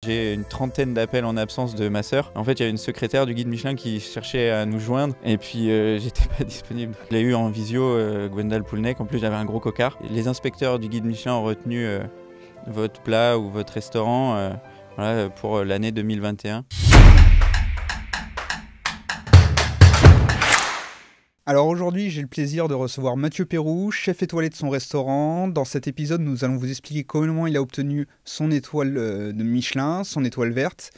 J'ai une trentaine d'appels en absence de ma sœur. En fait, il y a une secrétaire du guide Michelin qui cherchait à nous joindre et puis j'étais pas disponible. Je l'ai eu en visio, Gwendal Poulnec. En plus, j'avais un gros cocard. Les inspecteurs du guide Michelin ont retenu votre plat ou votre restaurant voilà, pour l'année 2021. Alors aujourd'hui, j'ai le plaisir de recevoir Mathieu Pérou, chef étoilé de son restaurant. Dans cet épisode, nous allons vous expliquer comment il a obtenu son étoile de Michelin, son étoile verte,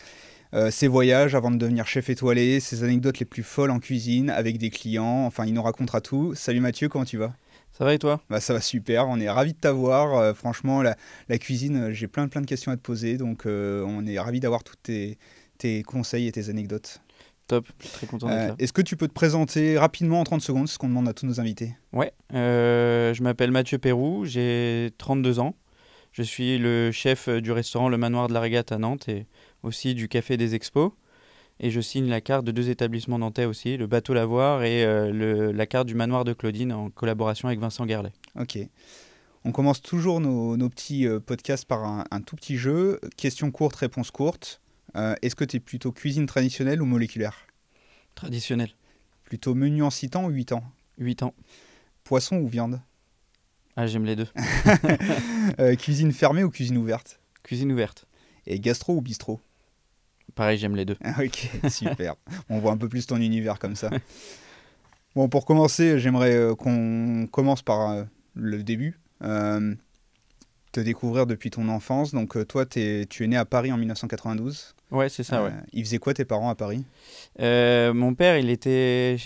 ses voyages avant de devenir chef étoilé, ses anecdotes les plus folles en cuisine avec des clients. Enfin, il nous racontera tout. Salut Mathieu, comment tu vas ? Ça va et toi ? Ça va super, on est ravis de t'avoir. Franchement, la cuisine, j'ai plein de questions à te poser, donc on est ravis d'avoir tous tes conseils et tes anecdotes. Top, je suis très content d'être là. Est-ce que tu peux te présenter rapidement en 30 secondes, ce qu'on demande à tous nos invités ? Ouais, je m'appelle Mathieu Pérou, j'ai 32 ans. Je suis le chef du restaurant Le Manoir de la Régate à Nantes et aussi du Café des Expos. Et je signe la carte de 2 établissements nantais aussi, le Bateau Lavoir et la carte du Manoir de Claudine en collaboration avec Vincent Garlet. Ok. On commence toujours nos petits podcasts par un tout petit jeu. Questions courtes, réponses courtes. Est-ce que tu es plutôt cuisine traditionnelle ou moléculaire ? Traditionnel. Plutôt menu en 6 ans ou 8 ans ? 8 ans. Poisson ou viande ? Ah, j'aime les deux. Cuisine fermée ou cuisine ouverte ? Cuisine ouverte. Et gastro ou bistrot ? Pareil, j'aime les deux. Ok, super. On voit un peu plus ton univers comme ça. Bon, pour commencer, j'aimerais qu'on commence par le début. Te découvrir depuis ton enfance. Donc toi, tu es né à Paris en 1992. Ouais, c'est ça, ouais. Ils faisaient quoi tes parents à Paris ? Mon père, il était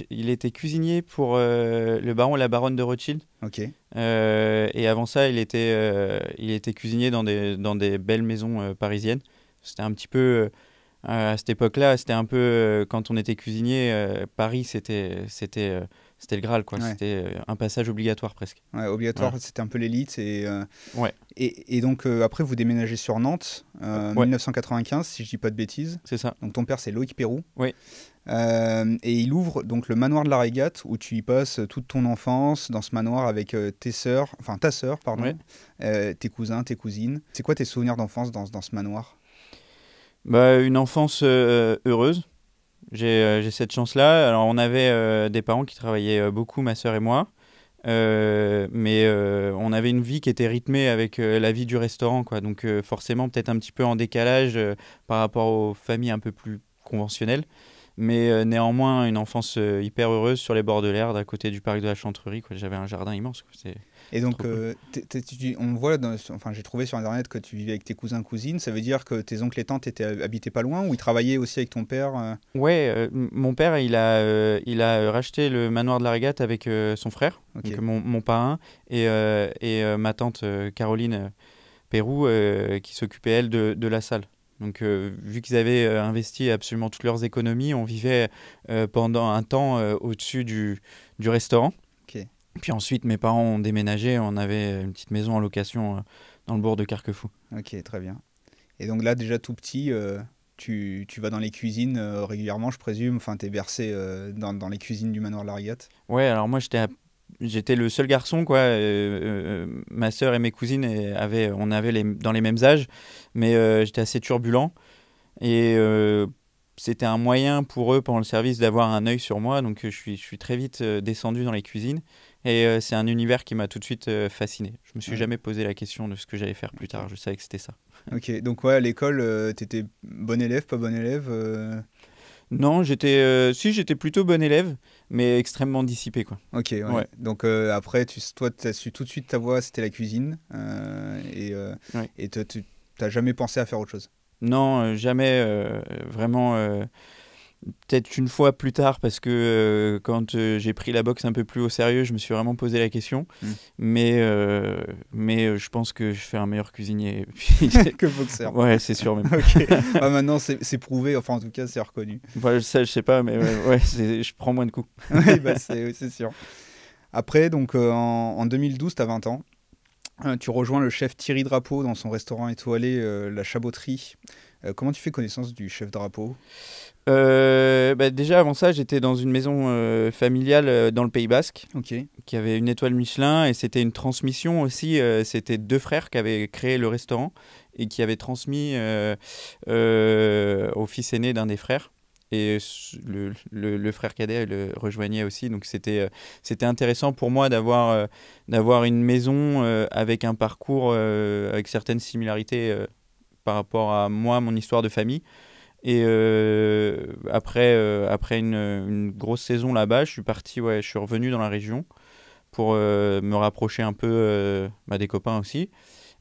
cuisinier pour le baron et la baronne de Rothschild. Ok. Et avant ça, il était cuisinier dans des belles maisons parisiennes. C'était un petit peu... à cette époque-là, c'était un peu... quand on était cuisinier, Paris, c'était le Graal, quoi. Ouais. C'était un passage obligatoire, presque. Ouais, obligatoire, ouais. C'était un peu l'élite. Ouais. Et donc, après, vous déménagez sur Nantes, ouais. 1995, si je dis pas de bêtises. C'est ça. Donc, ton père, c'est Loïc Pérou. Oui. Et il ouvre donc le manoir de la Régate, où tu y passes toute ton enfance, dans ce manoir avec ta sœur, ouais. Tes cousins, tes cousines. C'est quoi tes souvenirs d'enfance dans ce manoir ? Une enfance heureuse. J'ai cette chance-là. Alors, on avait des parents qui travaillaient beaucoup, ma sœur et moi. Mais on avait une vie qui était rythmée avec la vie du restaurant, quoi. Donc, forcément, peut-être un petit peu en décalage par rapport aux familles un peu plus conventionnelles. Mais néanmoins, une enfance hyper heureuse sur les bords de l'Erdre, à côté du parc de la Chantrerie, quoi. J'avais un jardin immense, quoi. Et donc, cool. On voit, j'ai trouvé sur Internet que tu vivais avec tes cousins, cousines. Ça veut dire que tes oncles et tantes habitaient pas loin ou ils travaillaient aussi avec ton père Ouais, mon père, il a racheté le manoir de la Régate avec son frère, okay. Donc mon parrain, et ma tante Caroline Pérou, qui s'occupait, elle, de la salle. Donc, vu qu'ils avaient investi absolument toutes leurs économies, on vivait pendant un temps au-dessus du restaurant. Okay. Puis ensuite, mes parents ont déménagé, on avait une petite maison en location dans le bourg de Carquefou. Ok, très bien. Et donc là, déjà tout petit, tu vas dans les cuisines régulièrement, je présume. Enfin, t'es bercé dans les cuisines du manoir de la Régate. Ouais, alors moi, j'étais le seul garçon, quoi. Ma sœur et mes cousines on avait dans les mêmes âges, mais j'étais assez turbulent. Et c'était un moyen pour eux, pendant le service, d'avoir un œil sur moi. Donc, je suis très vite descendu dans les cuisines. Et c'est un univers qui m'a tout de suite fasciné. Je me suis jamais posé la question de ce que j'allais faire plus tard. Je savais que c'était ça. Ok, donc ouais, à l'école, t'étais bon élève, pas bon élève Non, j'étais plutôt bon élève, mais extrêmement dissipé, quoi. Ok, ouais. Donc après, toi, tu as su tout de suite ta voie, c'était la cuisine. Et tu n'as jamais pensé à faire autre chose ? Non, jamais. Vraiment... peut-être une fois plus tard, parce que quand j'ai pris la boxe un peu plus au sérieux, je me suis vraiment posé la question. Mais je pense que je fais un meilleur cuisinier que boxeur. Ouais, c'est sûr même. Okay. Maintenant, c'est prouvé. Enfin, en tout cas, c'est reconnu. Bah, je sais pas, mais ouais, je prends moins de coups. Oui, c'est sûr. Après, donc, en 2012, tu as 20 ans. Tu rejoins le chef Thierry Drapeau dans son restaurant étoilé La Chaboterie. Comment tu fais connaissance du chef drapeau? Déjà avant ça, j'étais dans une maison familiale dans le Pays Basque Ok. qui avait une étoile Michelin et c'était une transmission aussi. C'était deux frères qui avaient créé le restaurant et qui avaient transmis au fils aîné d'un des frères. Et le frère cadet le rejoignait aussi. Donc c'était intéressant pour moi d'avoir une maison avec un parcours avec certaines similarités par rapport à moi, mon histoire de famille. Et après une grosse saison là-bas, je suis parti, ouais, je suis revenu dans la région pour me rapprocher un peu des copains aussi.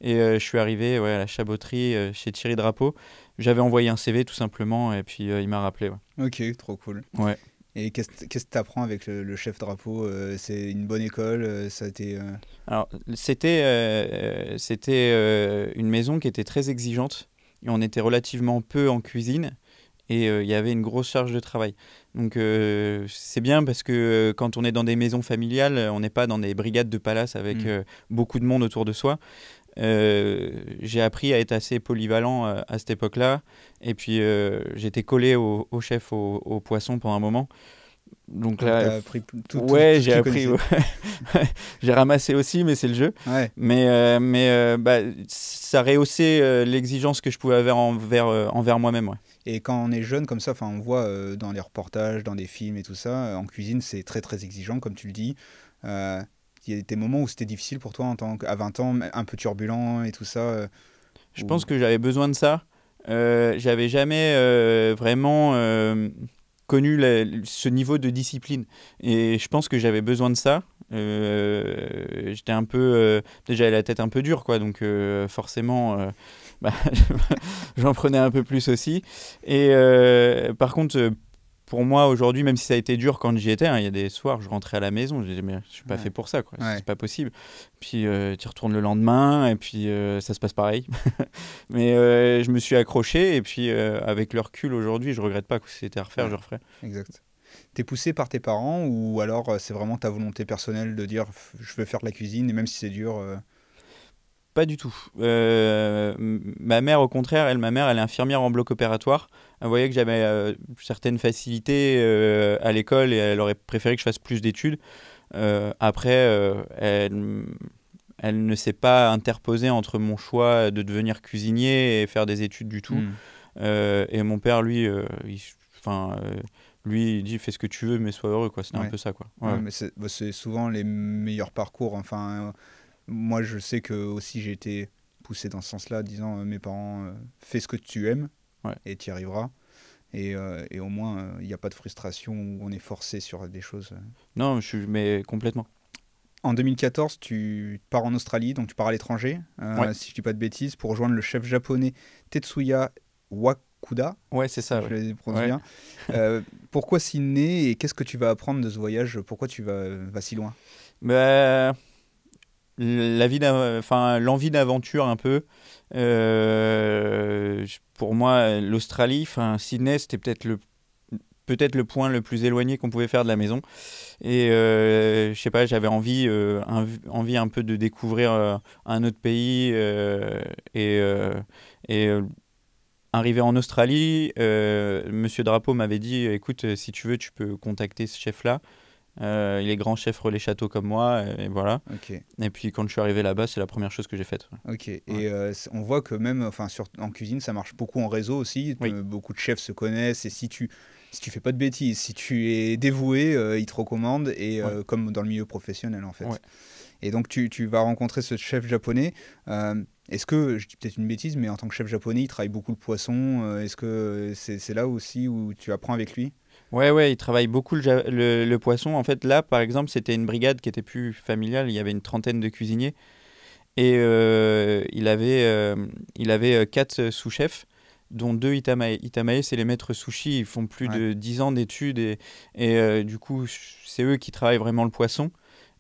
Et je suis arrivé à la chaboterie chez Thierry Drapeau. J'avais envoyé un CV tout simplement et puis il m'a rappelé. Ouais. Ok, trop cool. Ouais. Et qu'est-ce que tu apprends avec le chef drapeau? C'est une bonne école? Ça a été, Alors c'était une maison qui était très exigeante et on était relativement peu en cuisine. Et il y avait une grosse charge de travail. Donc c'est bien parce que quand on est dans des maisons familiales, on n'est pas dans des brigades de palace avec beaucoup de monde autour de soi. J'ai appris à être assez polyvalent à cette époque-là. Et puis j'étais collé au chef au poisson pendant un moment. Donc Donc, là, t'as appris ouais, tout ce j'ai qu'il appris. connaissait. Ouais. J'ai ramassé aussi, mais c'est le jeu. Ouais. Mais ça rehaussait l'exigence que je pouvais avoir envers moi-même. Ouais. Et quand on est jeune comme ça, enfin, on voit dans les reportages, dans des films et tout ça, en cuisine, c'est très très exigeant, comme tu le dis. Euh, Il y a des moments où c'était difficile pour toi à 20 ans, un peu turbulent et tout ça. Je Où... pense que j'avais besoin de ça. J'avais jamais vraiment connu ce niveau de discipline. Et je pense que j'avais besoin de ça. J'étais un peu... déjà, j'avais la tête un peu dure, quoi. Donc, forcément, bah, j'en prenais un peu plus aussi. Et par contre, pour moi, aujourd'hui, même si ça a été dur quand j'y étais, hein, il y a des soirs, je rentrais à la maison, je disais, mais je suis pas fait pour ça, quoi. Ouais. C'est pas possible. Puis tu y retournes le lendemain, et puis ça se passe pareil. Mais je me suis accroché, et puis avec le recul aujourd'hui, je regrette pas. Si c'était à refaire, Ouais. je referais. Exact. T'es poussé par tes parents ou alors c'est vraiment ta volonté personnelle de dire je veux faire de la cuisine et même si c'est dur. Pas du tout. Ma mère, au contraire, ma mère, elle est infirmière en bloc opératoire. Elle voyait que j'avais certaines facilités à l'école et elle aurait préféré que je fasse plus d'études. Après, elle ne s'est pas interposée entre mon choix de devenir cuisinier et faire des études du tout. Et mon père, lui, lui, il dit fais ce que tu veux, mais sois heureux, quoi. C'était un peu ça, quoi. Ouais, mais c'est souvent les meilleurs parcours. Enfin, moi, je sais que aussi j'ai été poussé dans ce sens-là, disant mes parents fais ce que tu aimes et tu y arriveras. Et au moins, il n'y a pas de frustration où on est forcé sur des choses. Non, mais complètement. En 2014, tu pars en Australie, donc tu pars à l'étranger, si je dis pas de bêtises, pour rejoindre le chef japonais Tetsuya Wakuda. Ouais, c'est ça. Je le prononce bien. Pourquoi Sydney et qu'est-ce que tu vas apprendre de ce voyage? Pourquoi tu vas si loin? L'envie d'aventure un peu. Pour moi, l'Australie, Sydney, c'était peut-être le point le plus éloigné qu'on pouvait faire de la maison. Et je sais pas, j'avais envie un peu de découvrir un autre pays et arrivé en Australie, Monsieur Drapeau m'avait dit, écoute, si tu veux, tu peux contacter ce chef-là. Il est grand chef relais château comme moi, et voilà. Okay. Et puis quand je suis arrivé là-bas, c'est la première chose que j'ai faite. Ok. Ouais. Et on voit que même, en cuisine, ça marche beaucoup en réseau aussi. Oui. Beaucoup de chefs se connaissent et si tu fais pas de bêtises, si tu es dévoué, ils te recommandent et comme dans le milieu professionnel en fait. Ouais. Et donc tu vas rencontrer ce chef japonais. Est-ce que, je dis peut-être une bêtise, mais en tant que chef japonais, il travaille beaucoup le poisson. Est-ce que c'est là aussi où tu apprends avec lui? Ouais, il travaille beaucoup le poisson. En fait, là, par exemple, c'était une brigade qui était plus familiale. Il y avait une trentaine de cuisiniers. Et il avait 4 sous-chefs, dont 2 Itamae. Itamae, c'est les maîtres sushi. Ils font plus de 10 ans d'études. Et du coup, c'est eux qui travaillent vraiment le poisson.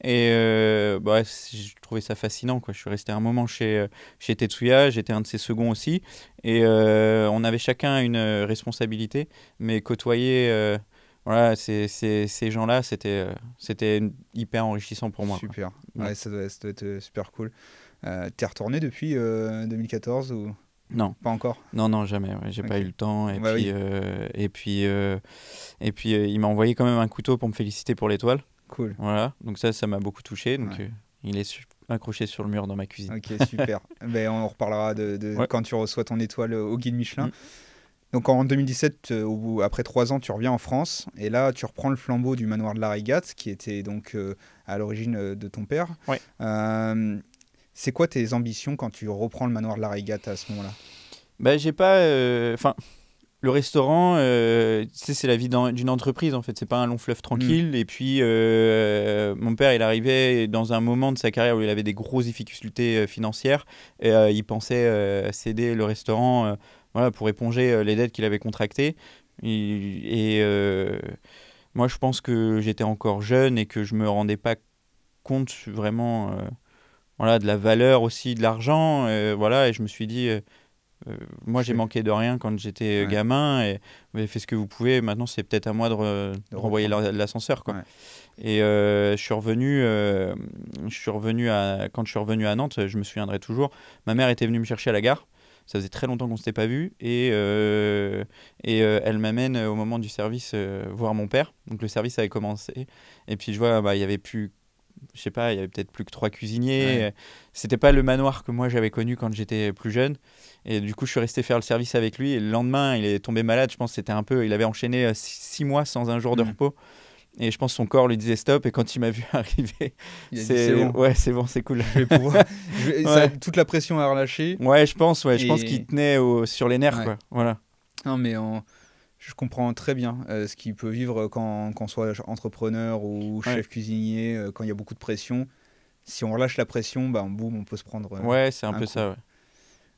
Et je trouvais ça fascinant, quoi. Je suis resté un moment chez Tetsuya, j'étais un de ses seconds aussi. Et on avait chacun une responsabilité, mais côtoyer ces gens-là, c'était hyper enrichissant pour moi. Super, quoi. ouais, ça doit être super cool. T'es retourné depuis 2014 ou... Non. Pas encore? Non, non, jamais. Ouais. J'ai pas Ok. eu le temps. Et Bah puis, oui, il m'a envoyé quand même un couteau pour me féliciter pour l'étoile. cool. Voilà. Donc ça m'a beaucoup touché. Donc Ouais. il est accroché sur le mur dans ma cuisine. Ok, super. Ben, on reparlera de Ouais. quand tu reçois ton étoile au guide Michelin. Mm. Donc en 2017, après 3 ans, tu reviens en France et là, tu reprends le flambeau du manoir de la Régate, qui était donc à l'origine de ton père. Ouais. C'est quoi tes ambitions quand tu reprends le manoir de la Régate à ce moment-là? Bah, j'ai pas. Enfin, le restaurant, tu sais, c'est la vie d'une entreprise en fait. C'est pas un long fleuve Mm. tranquille. Et puis, mon père, il arrivait dans un moment de sa carrière où il avait des grosses difficultés financières. Et il pensait céder le restaurant voilà, pour éponger les dettes qu'il avait contractées. Et moi, je pense que j'étais encore jeune et que je me rendais pas compte vraiment voilà, de la valeur aussi de l'argent. Voilà, et je me suis dit. Moi, Je j'ai vais- manqué de rien quand j'étais Ouais, gamin et vous avez fait ce que vous pouvez. Maintenant, c'est peut-être à moi de de renvoyer reprendre. l'ascenseur, quoi. Ouais. Et quand je suis revenu à Nantes, je me souviendrai toujours. Ma mère était venue me chercher à la gare. Ça faisait très longtemps qu'on s'était pas vu et elle m'amène au moment du service voir mon père. Donc le service avait commencé et puis je vois bah il y avait plus je sais pas, il y avait peut-être plus que 3 cuisiniers. Ouais. C'était pas le manoir que moi j'avais connu quand j'étais plus jeune. Et du coup, je suis resté faire le service avec lui. Et le lendemain, il est tombé malade. Je pense que c'était un peu. Il avait enchaîné 6 mois sans un jour de Mm. repos. Et je pense que son corps lui disait stop. Et quand il m'a vu arriver, Il a dit c'est bon, ouais, c'est bon, c'est cool. je vais pouvoir. Ouais, Toute la pression à relâcher. ouais, je pense. Ouais, je pense qu'il Et tenait sur les nerfs, ouais. quoi. Voilà. Non, mais je comprends très bien ce qu'il peut vivre quand on soit entrepreneur ou Ouais, chef cuisinier, quand il y a beaucoup de pression. Si on relâche la pression, bah, boum, on peut se prendre ouais, c'est un un peu coup. ça. Ouais.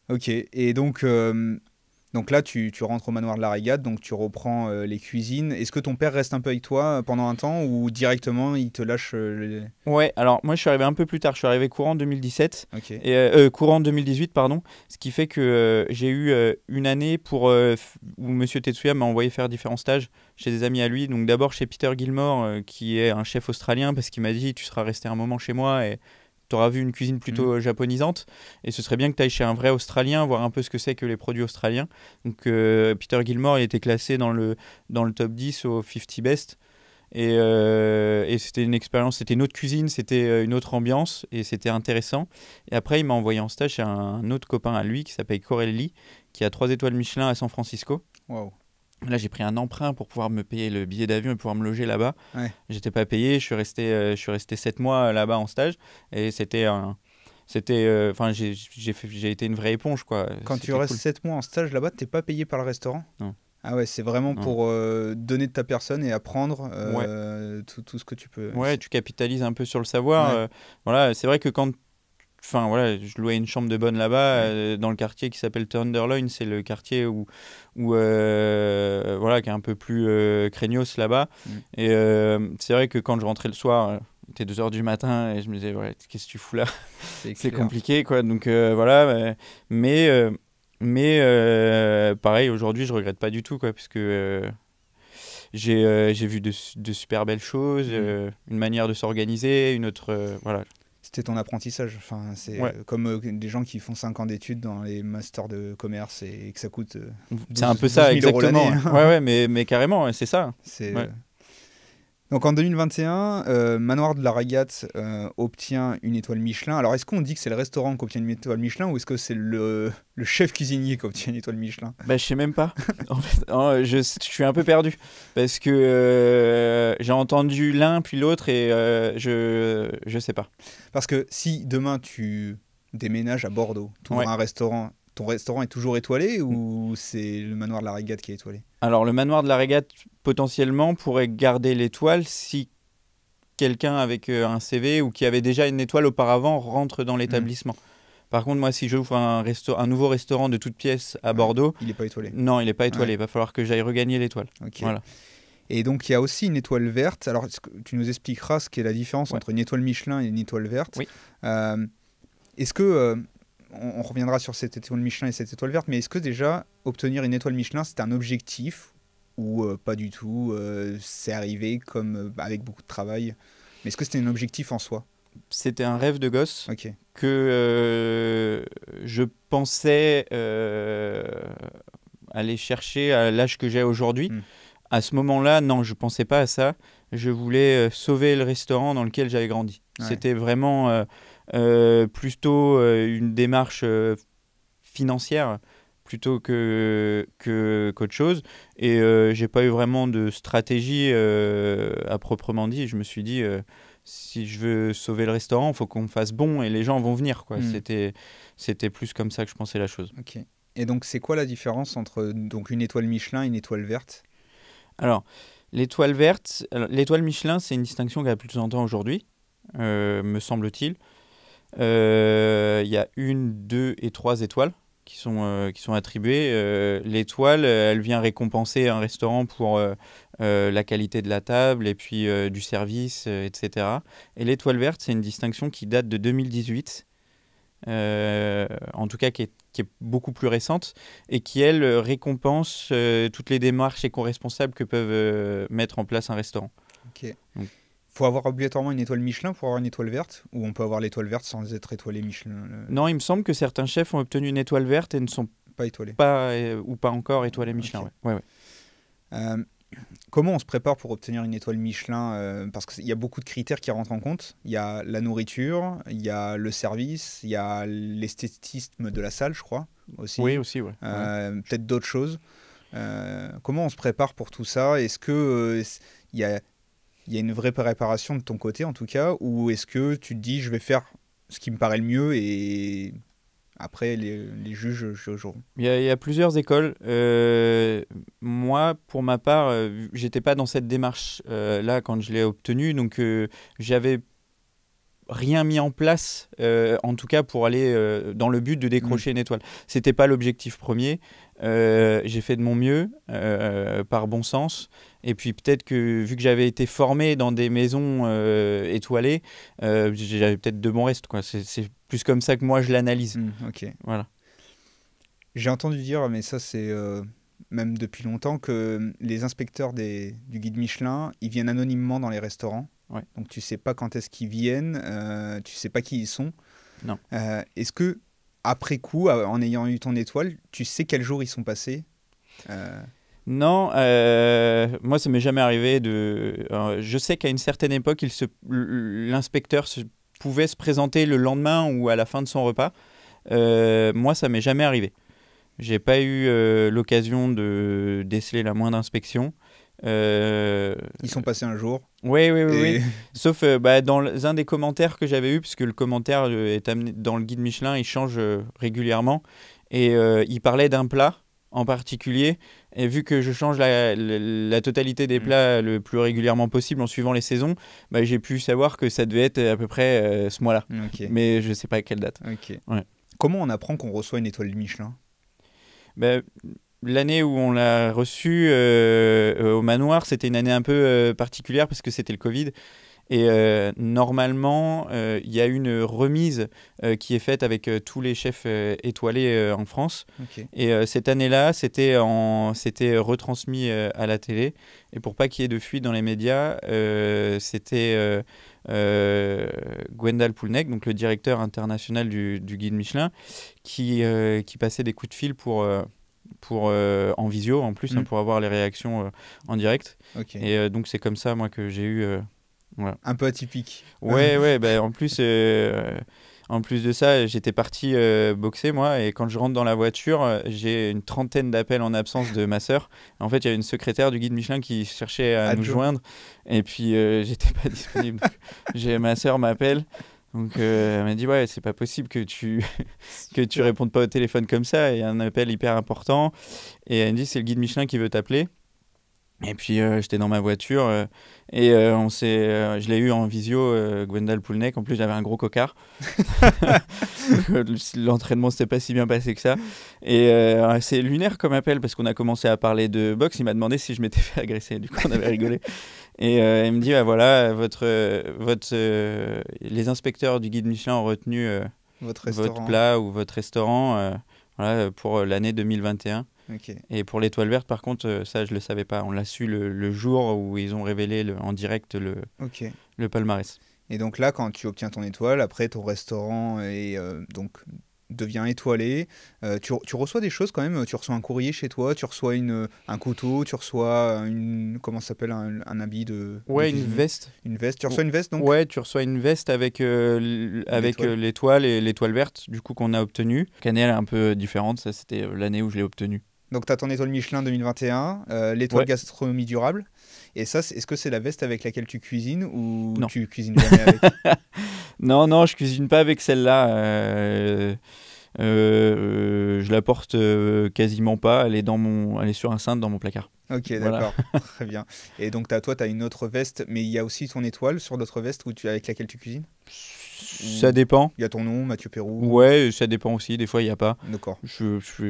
Ok, et donc là, tu rentres au manoir de la Régate, donc tu reprends les cuisines. Est-ce que ton père reste un peu avec toi pendant un temps ou directement il te lâche Ouais, alors moi je suis arrivé un peu plus tard, je suis arrivé courant 2017 Ok, courant 2018 pardon, ce qui fait que j'ai eu une année où Monsieur Tetsuya m'a envoyé faire différents stages chez des amis à lui. Donc d'abord chez Peter Gilmore qui est un chef australien parce qu'il m'a dit tu seras resté un moment chez moi et tu auras vu une cuisine Mm. plutôt japonisante et ce serait bien que tu ailles chez un vrai Australien voir un peu ce que c'est que les produits australiens. Donc Peter Gilmore il était classé dans le top 10 au 50 best. Et c'était une expérience, c'était une autre cuisine, c'était une autre ambiance et c'était intéressant. Et après, il m'a envoyé en stage chez un autre copain à lui qui s'appelle Corelli, qui a 3 étoiles Michelin à San Francisco. waouh, Là, j'ai pris un emprunt pour pouvoir me payer le billet d'avion et pouvoir me loger là-bas. ouais. J'étais pas payé, je suis resté 7 mois là-bas en stage et enfin, j'ai été une vraie éponge, quoi. Quand tu C'était restes cool. 7 mois en stage là-bas, t'es pas payé par le restaurant? Non, Ah ouais, c'est vraiment non. pour donner de ta personne et apprendre Ouais. tout ce que tu peux. Ouais, tu capitalises un peu sur le savoir. Ouais. Voilà, c'est vrai que enfin voilà, je louais une chambre de bonne là-bas Ouais. dans le quartier qui s'appelle Tenderloin, c'est le quartier où voilà, qui est un peu plus craignos là-bas. Mm. Et c'est vrai que quand je rentrais le soir, il était 2 heures du matin et je me disais ouais, qu'est-ce que tu fous là? C'est C'est clair. compliqué quoi. Donc voilà, mais pareil, aujourd'hui, je regrette pas du tout quoi, puisque j'ai vu de super belles choses, Mm. une manière de s'organiser, une autre voilà. C'était ton apprentissage. Enfin, c'est Ouais. comme des gens qui font 5 ans d'études dans les masters de commerce et que ça coûte C'est un peu 12 ça, 000 euros exactement. l'année. Ouais, ouais, ouais, mais carrément, ouais, c'est ça. C'est, Ouais. Donc en 2021, Manoir de la Régate obtient une étoile Michelin. Alors est-ce qu'on dit que c'est le restaurant qui obtient une étoile Michelin ou est-ce que c'est le chef cuisinier qui obtient une étoile Michelin? Bah, je sais même pas. En fait, je suis un peu perdu parce que j'ai entendu l'un puis l'autre et je sais pas. Parce que si demain tu déménages à Bordeaux, tu ouvres Ouais. un restaurant, ton restaurant est toujours étoilé ou c'est le Manoir de la Régate qui est étoilé? Alors, le manoir de la Régate, potentiellement, pourrait garder l'étoile si quelqu'un avec un CV ou qui avait déjà une étoile auparavant rentre dans Hmm. l'établissement. Par contre, moi, si j'ouvre un nouveau restaurant de toute pièce à Ouais. Bordeaux, Il n'est pas étoilé. non, il n'est pas étoilé. Ouais. Il va falloir que j'aille regagner l'étoile. Ok. Voilà. Et donc il y a aussi une étoile verte. Alors tu nous expliqueras ce qu'est la différence Ouais. entre une étoile Michelin et une étoile verte. Oui. Euh, est-ce que on reviendra sur cette étoile Michelin et cette étoile verte, mais est-ce que déjà obtenir une étoile Michelin c'est un objectif ou pas du tout? C'est arrivé comme avec beaucoup de travail. Mais est-ce que c'était un objectif en soi? c'était un rêve de gosse Ok. que je pensais aller chercher à l'âge que j'ai aujourd'hui. Mm. À ce moment-là, non, je ne pensais pas à ça. Je voulais sauver le restaurant dans lequel j'avais grandi. Ouais. C'était vraiment plutôt une démarche financière plutôt qu'autre chose. Et j'ai pas eu vraiment de stratégie à proprement dit. Je me suis dit, si je veux sauver le restaurant, il faut qu'on fasse bon et les gens vont venir, quoi. Mm. C'était plus comme ça que je pensais la chose. Ok. Et donc, c'est quoi la différence entre donc, une étoile Michelin et une étoile verte? Alors, l'étoile verte, l'étoile Michelin, c'est une distinction qui a plus de 100 ans aujourd'hui, me semble-t-il. Il y a 1, 2 et 3 étoiles qui sont attribuées. L'étoile, elle vient récompenser un restaurant pour la qualité de la table et puis du service, etc. Et l'étoile verte, c'est une distinction qui date de 2018, en tout cas qui est beaucoup plus récente et qui, elle, récompense toutes les démarches éco-responsables que peuvent mettre en place un restaurant. Ok. Donc, Faut avoir obligatoirement une étoile Michelin pour avoir une étoile verte? Ou on peut avoir l'étoile verte sans être étoilé Michelin? non, il me semble que certains chefs ont obtenu une étoile verte et ne sont Pas étoilé. pas ou pas encore étoilés Michelin. Ok. Ouais. Ouais, ouais. Euh, Comment on se prépare pour obtenir une étoile Michelin? Parce qu'il y a beaucoup de critères qui rentrent en compte. Il y a la nourriture, il y a le service, il y a l'esthétisme de la salle, je crois, aussi. Oui, aussi, ouais. Peut-être d'autres choses. Comment on se prépare pour tout ça? Est-ce que il y a une vraie préparation de ton côté, en tout cas? Ou est-ce que tu te dis, je vais faire ce qui me paraît le mieux et après, les juges jugeront? Il y a plusieurs écoles. Moi, pour ma part, j'étais pas dans cette démarche là quand je l'ai obtenue, donc j'avais rien mis en place, en tout cas pour aller dans le but de décrocher une étoile. C'était pas l'objectif premier. J'ai fait de mon mieux par bon sens. Et puis peut-être que vu que j'avais été formé dans des maisons étoilées, j'avais peut-être de bons restes, quoi. C'est plus comme ça que moi je l'analyse. Ok. Voilà. J'ai entendu dire, mais ça c'est même depuis longtemps, que les inspecteurs du guide Michelin, ils viennent anonymement dans les restaurants. Ouais. Donc tu sais pas quand est-ce qu'ils viennent, tu sais pas qui ils sont. Non. Est-ce que après coup, en ayant eu ton étoile, tu sais quel jour ils sont passés? Non, moi ça m'est jamais arrivé je sais qu'à une certaine époque, l'inspecteur pouvait se présenter le lendemain ou à la fin de son repas. Moi, ça m'est jamais arrivé. J'ai pas eu l'occasion de déceler la moindre inspection. Ils sont passés un jour. Oui. Et... Sauf dans un des commentaires que j'avais eu, puisque le commentaire est amené dans le guide Michelin, il change régulièrement. Et il parlait d'un plat en particulier. Et vu que je change la totalité des plats le plus régulièrement possible en suivant les saisons, j'ai pu savoir que ça devait être à peu près ce mois-là. Ok. Mais je sais pas à quelle date. Ok. Ouais. Comment on apprend qu'on reçoit une étoile Michelin? L'année où on l'a reçu au manoir, c'était une année un peu particulière parce que c'était le Covid. Et normalement, il y a une remise qui est faite avec tous les chefs étoilés en France. Okay. Et cette année-là, c'était retransmis à la télé. Et pour pas qu'il y ait de fuite dans les médias, c'était Gwendal Poulnec, donc le directeur international du guide Michelin, qui passait des coups de fil pour en visio en plus, pour avoir les réactions en direct. Okay. Et donc c'est comme ça moi que j'ai eu voilà. Un peu atypique. Ouais, en plus de ça, j'étais parti boxer moi, et quand je rentre dans la voiture, j'ai une trentaine d'appels en absence de ma sœur. En fait, il y avait une secrétaire du guide Michelin qui cherchait à nous joindre, et puis j'étais pas disponible. Ma sœur m'appelle. Donc elle m'a dit ouais, c'est pas possible que tu répondes pas au téléphone comme ça, il y a un appel hyper important. Et elle me dit c'est le guide Michelin qui veut t'appeler. Et puis j'étais dans ma voiture et je l'ai eu en visio, Gwendal Poulnec. En plus j'avais un gros cocard. L'entraînement s'était pas si bien passé que ça. Et c'est lunaire comme appel parce qu'on a commencé à parler de boxe. Il m'a demandé si je m'étais fait agresser. Du coup on avait rigolé. Et il me dit voilà, les inspecteurs du guide Michelin ont retenu votre plat ou votre restaurant voilà, pour l'année 2021. Okay. Et pour l'étoile verte, par contre, ça, je le savais pas. On l'a su le jour où ils ont révélé en direct le palmarès. Et donc là, quand tu obtiens ton étoile, après ton restaurant donc devient étoilé. Tu reçois des choses quand même. Tu reçois un courrier chez toi, tu reçois un couteau, tu reçois comment ça s'appelle, un habit de Ouais, une cuisinier. veste. Une veste. Tu reçois une veste donc? Ouais, tu reçois une veste avec, L'étoile. l'étoile et l'étoile verte du coup qu'on a obtenue. L'année elle est un peu différente, ça c'était l'année où je l'ai obtenue. Donc tu as ton étoile Michelin 2021, l'étoile Ouais, gastronomie durable. Et ça, est-ce que c'est la veste avec laquelle tu cuisines ou non. tu cuisines jamais avec? Non, non, je cuisine pas avec celle-là. Je la porte quasiment pas. Elle est sur un cintre dans mon placard. Ok, Voilà. d'accord, très bien. Et donc toi, tu as une autre veste, mais il y a aussi ton étoile sur d'autres vestes avec laquelle tu cuisines? Ça Ou dépend. il y a ton nom, Mathieu Pérou? Ouais, ça dépend aussi. Des fois, il y a pas. D'accord.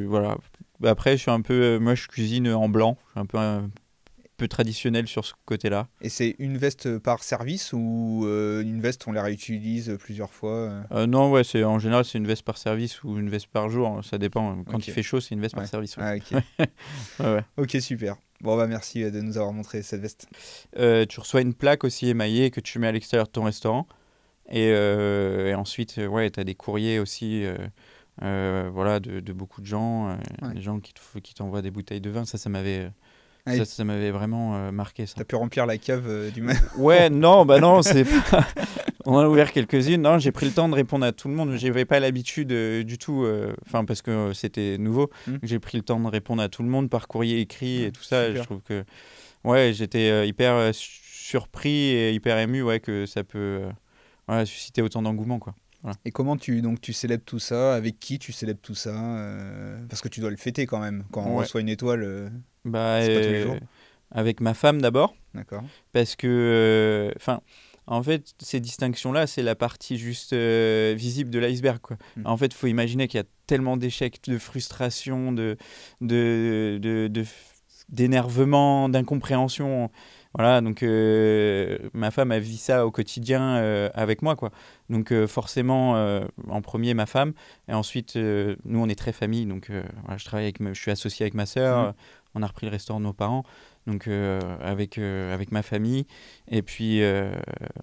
Voilà. Après, je suis un peu. Moi, je cuisine en blanc. Je suis un peu traditionnel sur ce côté-là. Et c'est une veste par service ou une veste on la réutilise plusieurs fois? Non, ouais, en général, c'est une veste par service ou une veste par jour. Ça dépend. Quand Ok. il fait chaud, c'est une veste par Ouais. service. Ouais. Ah, ok. Ouais, ouais. Ok, super. Bon, bah merci de nous avoir montré cette veste. Tu reçois une plaque aussi émaillée que tu mets à l'extérieur de ton restaurant. Et ensuite, ouais, tu as des courriers aussi voilà, de beaucoup de gens. Ouais. Des gens qui t'envoient des bouteilles de vin. Ça m'avait, Ah, ça m'avait vraiment marqué, ça. t'as pu remplir la cave du Ouais, non, bah non, c'est pas... On en a ouvert quelques-unes. Non, j'ai pris le temps de répondre à tout le monde. J'avais pas l'habitude du tout, enfin parce que c'était nouveau. Hmm. J'ai pris le temps de répondre à tout le monde par courrier écrit Ouais, et tout ça. Et je super. trouve que, ouais, j'étais hyper surpris et hyper ému, ouais, que ça peut voilà, susciter autant d'engouement, quoi. Voilà. Et comment tu célèbres tout ça? Avec qui tu célèbres tout ça? Parce que tu dois le fêter quand même. Quand on Ouais. reçoit une étoile, Bah, c'est pas tous les jours. avec ma femme d'abord, D'accord. parce que, enfin, en fait, ces distinctions-là, c'est la partie juste visible de l'iceberg, quoi. Hmm. En fait, il faut imaginer qu'il y a tellement d'échecs, de frustrations, de d'énervement, d'incompréhension. Voilà, donc ma femme a vécu ça au quotidien avec moi, quoi. Donc forcément, en premier, ma femme, et ensuite, nous, on est très famille, donc voilà, je suis associé avec ma sœur, Mhm. on a repris le restaurant de nos parents, donc avec ma famille, et puis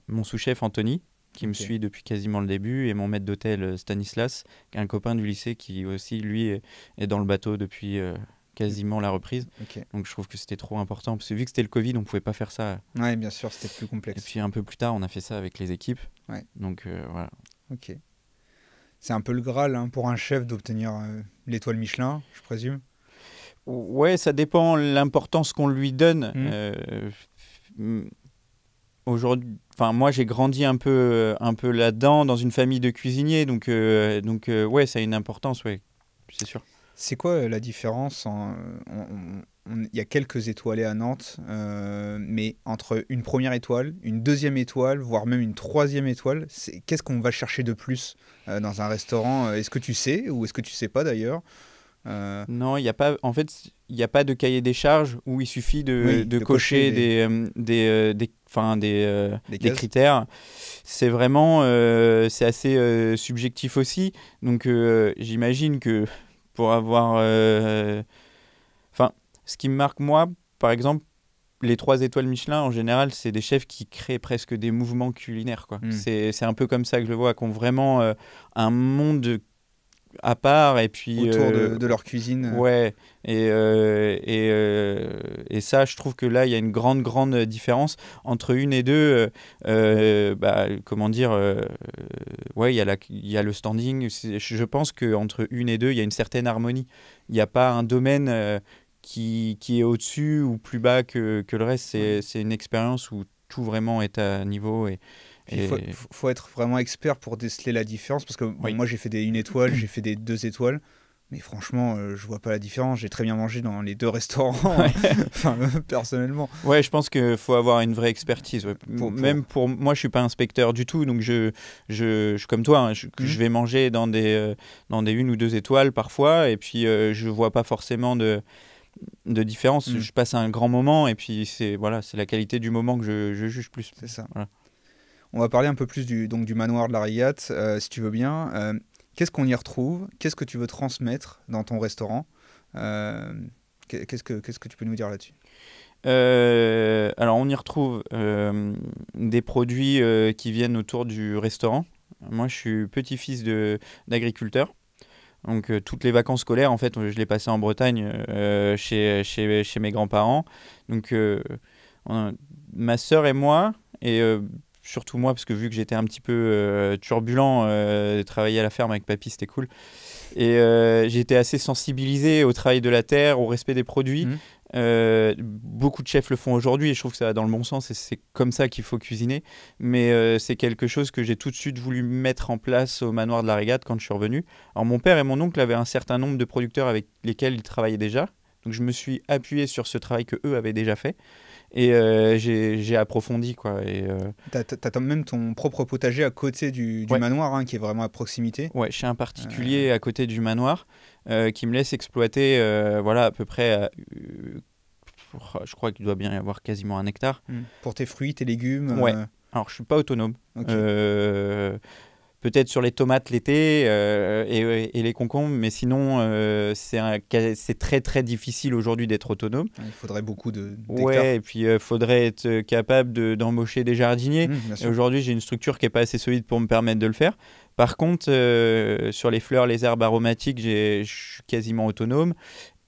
mon sous-chef Anthony, qui me Ok. suit depuis quasiment le début, et mon maître d'hôtel Stanislas, qui est un copain du lycée qui aussi, lui, est dans le bateau depuis quasiment la reprise. Ok. Donc je trouve que c'était trop important, parce que vu que c'était le Covid, on pouvait pas faire ça. Ouais, bien sûr, c'était plus Et complexe. puis un peu plus tard, on a fait ça avec les équipes. Ouais. Donc voilà. Ok. C'est un peu le Graal hein, pour un chef d'obtenir l'étoile Michelin, je présume. Ouais, ça dépend l'importance qu'on lui donne. Mhm. Aujourd'hui, enfin moi j'ai grandi un peu là-dedans, dans une famille de cuisiniers, donc ouais, ça a une importance, ouais, c'est sûr. C'est quoi la différence il y a quelques étoilés à Nantes, mais entre une première étoile, une deuxième étoile, voire même une troisième étoile, qu'est-ce qu'on va chercher de plus dans un restaurant? Est-ce que tu sais ou est-ce que tu sais pas d'ailleurs? Euh, Non, il y a pas, en fait, il n'y a pas de cahier des charges où il suffit oui, de de cocher cocher des des cases. critères. C'est vraiment, c'est assez subjectif aussi. Donc, j'imagine que pour avoir, enfin, ce qui me marque moi, par exemple, les 3 étoiles Michelin, en général, c'est des chefs qui créent presque des mouvements culinaires, quoi. Hmm. C'est un peu comme ça que je le vois, qui ont vraiment un monde à part et puis Autour de leur cuisine. ouais et ça je trouve que là il y a une grande différence entre une et deux bah, comment dire ouais il y a le standing. Je pense que entre une et deux il y a une certaine harmonie. Il n'y a pas un domaine qui est au-dessus ou plus bas que le reste. Ouais. C'est une expérience où tout vraiment est à niveau Puis il faut être vraiment expert pour déceler la différence. Parce que bon, oui. moi, j'ai fait des 1 étoile, j'ai fait des 2 étoiles. Mais franchement, je vois pas la différence. J'ai très bien mangé dans les 2 restaurants, Ouais. enfin, personnellement. Ouais, je pense qu'il faut avoir une vraie expertise. Ouais. Même pour moi, je suis pas inspecteur du tout, donc je suis comme toi, hein, je vais manger dans des 1 ou 2 étoiles parfois, et puis je vois pas forcément de différence. Mm. Je passe un grand moment, et puis c'est la qualité du moment que je juge plus. C'est ça. Voilà. On va parler un peu plus du manoir de la Rillate, si tu veux bien. Qu'est-ce qu'on y retrouve? Qu'est-ce que tu veux transmettre dans ton restaurant? Qu'est-ce que tu peux nous dire là-dessus? Alors, on y retrouve des produits qui viennent autour du restaurant. Moi, je suis petit-fils d'agriculteur. Donc, toutes les vacances scolaires, en fait, je les passais en Bretagne chez mes grands-parents. Donc, on- ma sœur et moi, et surtout moi, parce que vu que j'étais un petit peu turbulent, travailler à la ferme avec papy, c'était cool. Et j'ai été assez sensibilisé au travail de la terre, au respect des produits. Mhm. Beaucoup de chefs le font aujourd'hui et je trouve que ça va dans le bon sens et c'est comme ça qu'il faut cuisiner. Mais c'est quelque chose que j'ai tout de suite voulu mettre en place au manoir de la Régate quand je suis revenu. Alors mon père et mon oncle avaient un certain nombre de producteurs avec lesquels ils travaillaient déjà. Donc je me suis appuyé sur ce travail que eux avaient déjà fait et j'ai approfondi quoi. Et T'as même ton propre potager à côté du ouais, manoir, hein, qui est vraiment à proximité. ouais, chez un Euh, particulier à côté du manoir qui me laisse exploiter voilà à peu près je crois qu'il doit bien y avoir quasiment 1 hectare. pour tes fruits, tes légumes. Ouais. Alors, je suis pas autonome. Ok. Peut-être sur les tomates l'été et les concombres, mais sinon, c'est très très difficile aujourd'hui d'être autonome. Il faudrait beaucoup d'hectares. Ouais, et puis il faudrait être capable d'embaucher des jardiniers. Bien Et sûr. aujourd'hui, j'ai une structure qui est pas assez solide pour me permettre de le faire. Par contre, sur les fleurs, les herbes aromatiques, je suis quasiment autonome.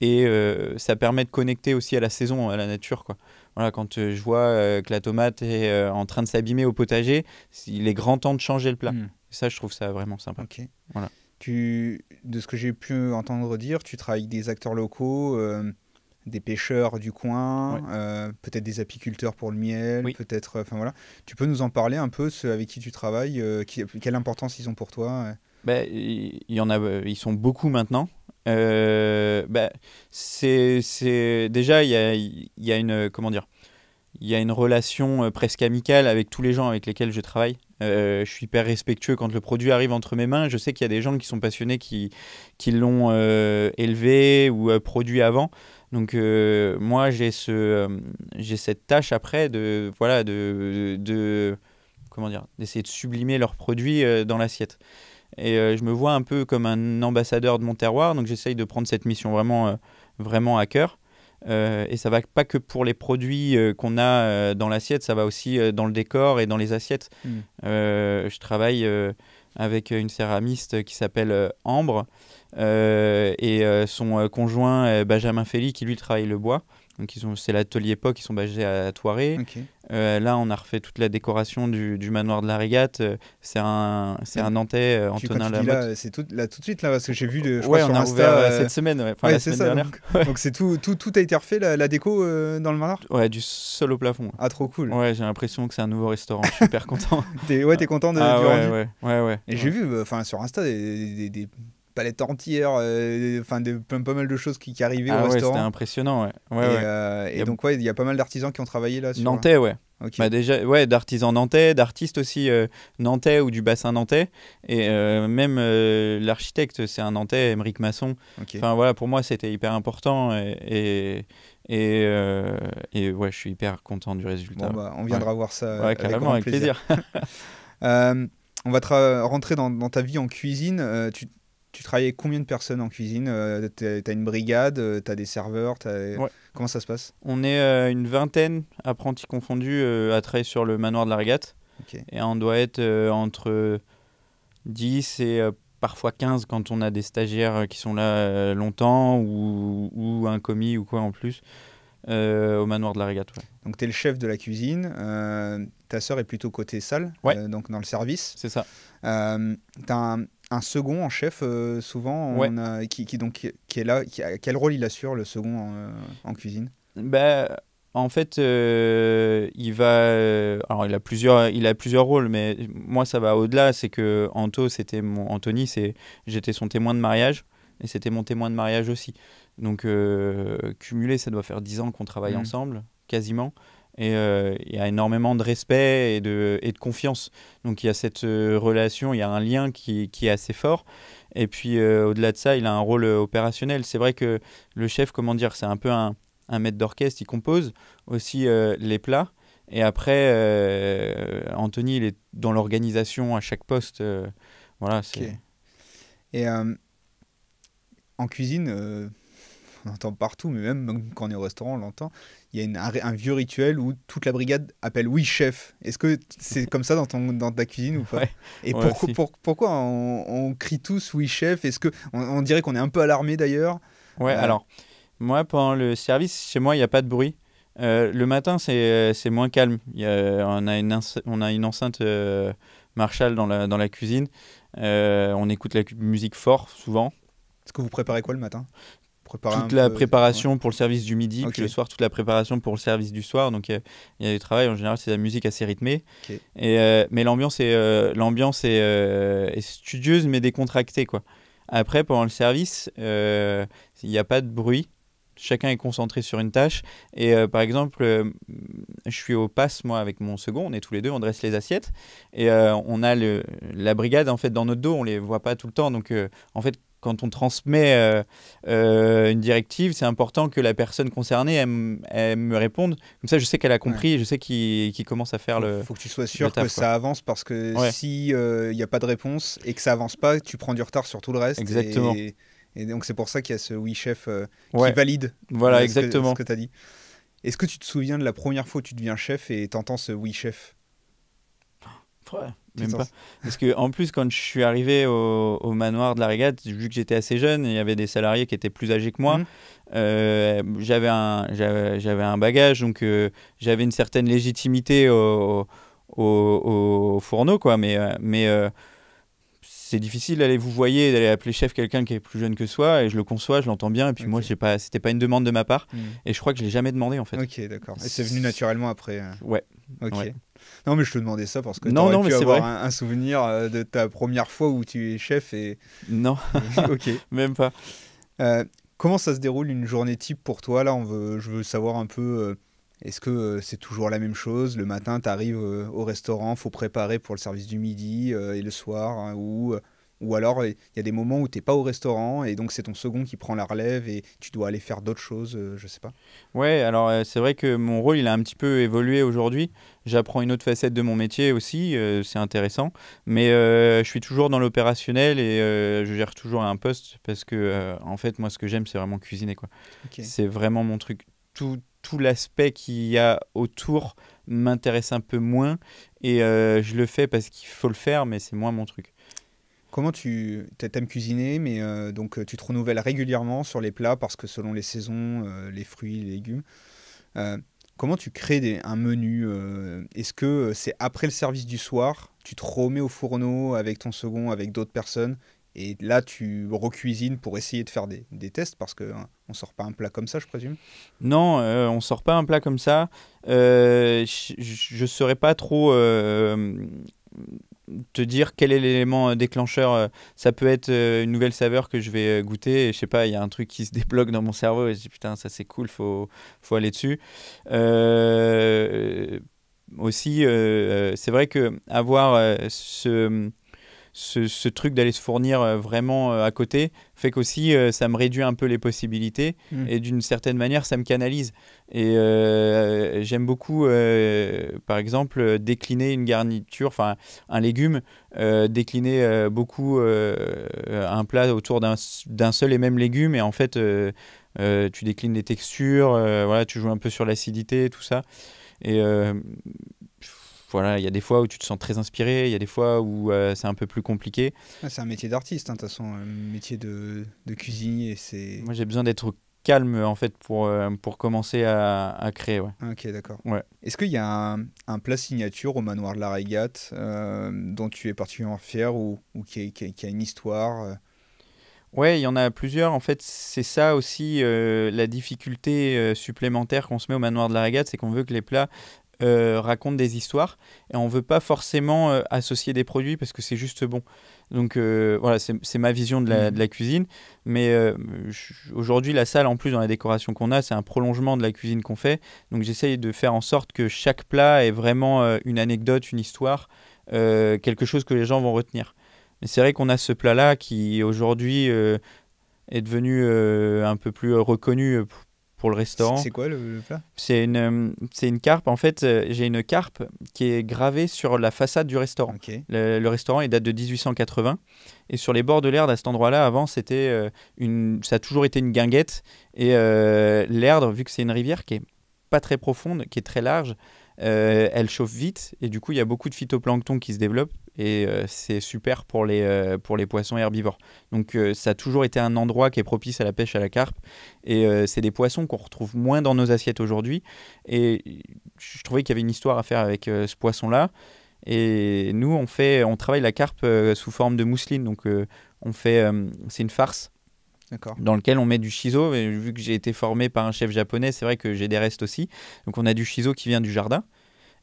Et ça permet de connecter aussi à la saison, à la nature, quoi. Voilà, quand je vois que la tomate est en train de s'abîmer au potager, il est grand temps de changer le plat. Hmm. Ça, je trouve ça vraiment sympa. Ok. Voilà. De ce que j'ai pu entendre dire, tu travailles avec des acteurs locaux, des pêcheurs du Ouais. coin, peut-être des apiculteurs pour le miel, Oui. peut-être. Enfin voilà. Tu peux nous en parler un peu, ceux avec qui tu travailles, quelle importance ils ont pour toi Ben, il y en a, ils sont beaucoup maintenant. Ben, déjà, il y a une, comment dire, il y a une relation presque amicale avec tous les gens avec lesquels je travaille. Je suis hyper respectueux quand le produit arrive entre mes mains. Je sais qu'il y a des gens qui sont passionnés, qui l'ont élevé ou produit avant. Donc moi, j'ai cette tâche après voilà, comment dire, d'essayer de sublimer leurs produits dans l'assiette. Et je me vois un peu comme un ambassadeur de mon terroir. Donc j'essaye de prendre cette mission vraiment à cœur. Et ça va pas que pour les produits qu'on a dans l'assiette, ça va aussi dans le décor et dans les assiettes. Hmm. Je travaille avec une céramiste qui s'appelle Ambre et son conjoint Benjamin Fely qui lui travaille le bois. Donc c'est l'atelier POC, ils sont basés à Thoiré. Ok. Là, on a refait toute la décoration du manoir de la Régate. C'est un Nantais, Quand Antonin tu dis Lamotte. là, c'est là tout de suite là, parce que j'ai vu, je crois Ouais, sur on a Insta. ouvert cette semaine, ouais. Enfin Ouais, la c'est semaine ça. dernière. Donc c'est tout a été refait, la déco dans le manoir. Ouais, du sol au plafond. Ah, trop cool. Ouais, j'ai l'impression que c'est un nouveau restaurant. Je suis hyper content. T'es content Ah du rendu. ouais. Et j'ai vu, enfin sur Insta, des palettes entières, enfin pas mal de choses qui arrivaient au Ah ouais, c'était restaurant. impressionnant, ouais. Et Il y a donc ouais, il y a pas mal d'artisans qui ont travaillé là sur. Nantais, ouais. Ok. Bah déjà, ouais, d'artisans nantais, d'artistes aussi nantais ou du bassin nantais. Et même l'architecte, c'est un nantais, Émeric Masson. Ok. Enfin voilà, pour moi, c'était hyper important. Et ouais, je suis hyper content du résultat. Bon bah, on viendra voir ça Ouais, avec carrément, grand avec plaisir. plaisir. On va rentrer dans ta vie en cuisine. Tu travailles avec combien de personnes en cuisine? T'as une brigade, t'as des serveurs, Ouais. comment ça se passe? On est une vingtaine, apprentis confondus, à travailler sur le manoir de la Régate. Ok. Et on doit être entre 10 et parfois 15 quand on a des stagiaires qui sont là longtemps ou un commis ou quoi en plus au manoir de la Régate. Ouais. Donc t'es le chef de la cuisine. Ta sœur est plutôt côté salle, Ouais. donc dans le service. C'est ça. T'as un second en chef, souvent, Ouais. qui est là. Quel rôle il assure, le second en cuisine? Bah, en fait, alors il a plusieurs rôles, mais moi ça va au-delà. C'est que Anthony, j'étais son témoin de mariage et c'était mon témoin de mariage aussi. Donc cumulé, ça doit faire 10 ans qu'on travaille ensemble, quasiment. Et il y a énormément de respect et de confiance. Donc il y a cette relation, il y a un lien qui est assez fort. Et puis au-delà de ça, il a un rôle opérationnel. C'est vrai que le chef, comment dire, c'est un peu un maître d'orchestre, il compose aussi les plats. Et après, Anthony, il est dans l'organisation à chaque poste. Voilà, c'est... Ok. Et en cuisine, on entend partout, mais même quand on est au restaurant, on l'entend. Il y a un vieux rituel où toute la brigade appelle oui chef. Est-ce que c'est comme ça dans ta cuisine ou pas? Ouais, Et ouais, aussi. pourquoi on crie tous oui chef? Est-ce que on dirait qu'on est un peu alarmé d'ailleurs? Ouais, Euh, alors, moi, pendant le service, chez moi, il n'y a pas de bruit. Le matin, c'est moins calme. On a une enceinte Marshall dans la cuisine. On écoute la musique fort, souvent. Est-ce que vous préparez quoi le matin? Préparez un Toute la peu. Ouais. préparation pour le service du midi, puis Ok. le soir, toute la préparation pour le service du soir. Donc, il y a du travail. En général, c'est de la musique assez rythmée. Ok. Mais l'ambiance est studieuse, mais décontractée, quoi. Après, pendant le service, il n'y a pas de bruit. Chacun est concentré sur une tâche. Et par exemple, je suis au pass, moi, avec mon second. On est tous les deux, on dresse les assiettes. Et on a la brigade, en fait, dans notre dos. On les voit pas tout le temps. Donc, en fait, quand on transmet une directive, c'est important que la personne concernée, elle me réponde. Comme ça, je sais qu'elle a Ouais. compris et je sais qu'il commence à faire Faut que tu sois le sûr que taf, quoi. ça avance parce que Ouais, si il n'y a pas de réponse et que ça avance pas, tu prends du retard sur tout le reste exactement. et donc c'est pour ça qu'il y a ce oui chef qui Ouais, valide voilà, ce exactement. que tu as dit. Est-ce que tu te souviens de la première fois où tu deviens chef et t'entends ce oui chef? Ouais, Tu même t'en- pas. Parce que en plus, quand je suis arrivé au manoir de la Régate, vu que j'étais assez jeune, il y avait des salariés qui étaient plus âgés que moi. Hmm. J'avais un bagage, donc j'avais une certaine légitimité au fourneau, quoi. Mais c'est difficile d'aller vous voyez, d'aller appeler chef quelqu'un qui est plus jeune que soi, et je le conçois, je l'entends bien. Et puis moi, Ok. j'ai pas, c'était pas une demande de ma part, Hmm. et je crois que je l'ai jamais demandé en fait. Ok, d'accord. Et c'est venu naturellement après. Ouais, Ok. ouais. Non, mais je te demandais ça parce que tu Non, aurais non, mais pu c'est avoir vrai. un souvenir de ta première fois où tu es chef Non, Ok. même pas. Euh, Comment ça se déroule une journée type pour toi? Là, je veux savoir un peu, est-ce que c'est toujours la même chose? Le matin, tu arrives au restaurant, faut préparer pour le service du midi et le soir, hein, ou alors il y a des moments où t'es pas au restaurant et donc c'est ton second qui prend la relève et tu dois aller faire d'autres choses, je sais pas. Ouais, alors c'est vrai que mon rôle, il a un petit peu évolué aujourd'hui. J'apprends une autre facette de mon métier aussi, c'est intéressant. Mais je suis toujours dans l'opérationnel et je gère toujours un poste parce que, en fait, moi, ce que j'aime, c'est vraiment cuisiner, quoi. Ok. C'est vraiment mon truc. Tout l'aspect qu'il y a autour m'intéresse un peu moins et je le fais parce qu'il faut le faire, mais c'est moins mon truc. Comment t'aimes cuisiner, mais donc tu te renouvelles régulièrement sur les plats parce que selon les saisons, les fruits, les légumes. Euh, Comment tu crées un menu? Est-ce que c'est après le service du soir, tu te remets au fourneau avec ton second, avec d'autres personnes, et là tu recuisines pour essayer de faire des tests parce que hein, on sort pas un plat comme ça, je présume. Non, on sort pas un plat comme ça. Je saurais pas trop te dire quel est l'élément déclencheur. Ça peut être une nouvelle saveur que je vais goûter. Et je sais pas, il y a un truc qui se débloque dans mon cerveau et je dis putain, ça c'est cool, faut aller dessus. Euh, Aussi, c'est vrai que avoir ce truc d'aller se fournir vraiment à côté fait qu'aussi ça me réduit un peu les possibilités Hmm. et d'une certaine manière ça me canalise et j'aime beaucoup par exemple décliner une garniture, enfin un légume, décliner beaucoup un plat autour d'un seul et même légume et en fait tu déclines les textures, voilà, tu joues un peu sur l'acidité, tout ça et voilà, il y a des fois où tu te sens très inspiré, il y a des fois où c'est un peu plus compliqué. Ah, c'est un métier d'artiste, hein, de toute façon, un métier de cuisinier, Moi, j'ai besoin d'être calme en fait pour commencer à créer. Ouais. Ah, ok, d'accord. Ouais. Est-ce qu'il y a un plat signature au manoir de la Régate dont tu es particulièrement fier ou qui a une histoire Ouais, il y en a plusieurs. En fait, c'est ça aussi la difficulté supplémentaire qu'on se met au manoir de la Régate, c'est qu'on veut que les plats racontent des histoires et on veut pas forcément associer des produits parce que c'est juste bon. Donc voilà, c'est ma vision Mhm. de la cuisine. Mais aujourd'hui, la salle, en plus, dans la décoration qu'on a, c'est un prolongement de la cuisine qu'on fait. Donc j'essaye de faire en sorte que chaque plat ait vraiment une anecdote, une histoire, quelque chose que les gens vont retenir. Mais c'est vrai qu'on a ce plat-là qui aujourd'hui est devenu un peu plus reconnu pour le restaurant. C'est quoi le plat? C'est une carpe. En fait, j'ai une carpe qui est gravée sur la façade du restaurant. Ok. Le restaurant, il date de 1880. Et sur les bords de l'Erdre, à cet endroit-là, avant, ça a toujours été une guinguette. Et l'Erdre, vu que c'est une rivière qui est pas très profonde, qui est très large, elle chauffe vite. Et du coup, il y a beaucoup de phytoplancton qui se développent. Et c'est super pour les poissons herbivores. Donc ça a toujours été un endroit qui est propice à la pêche à la carpe. Et c'est des poissons qu'on retrouve moins dans nos assiettes aujourd'hui. Et je trouvais qu'il y avait une histoire à faire avec ce poisson-là. Et nous, on travaille la carpe sous forme de mousseline. Donc c'est une farce. D'accord. Dans lequel on met du shiso. Et vu que j'ai été formé par un chef japonais, c'est vrai que j'ai des restes aussi. Donc on a du shiso qui vient du jardin.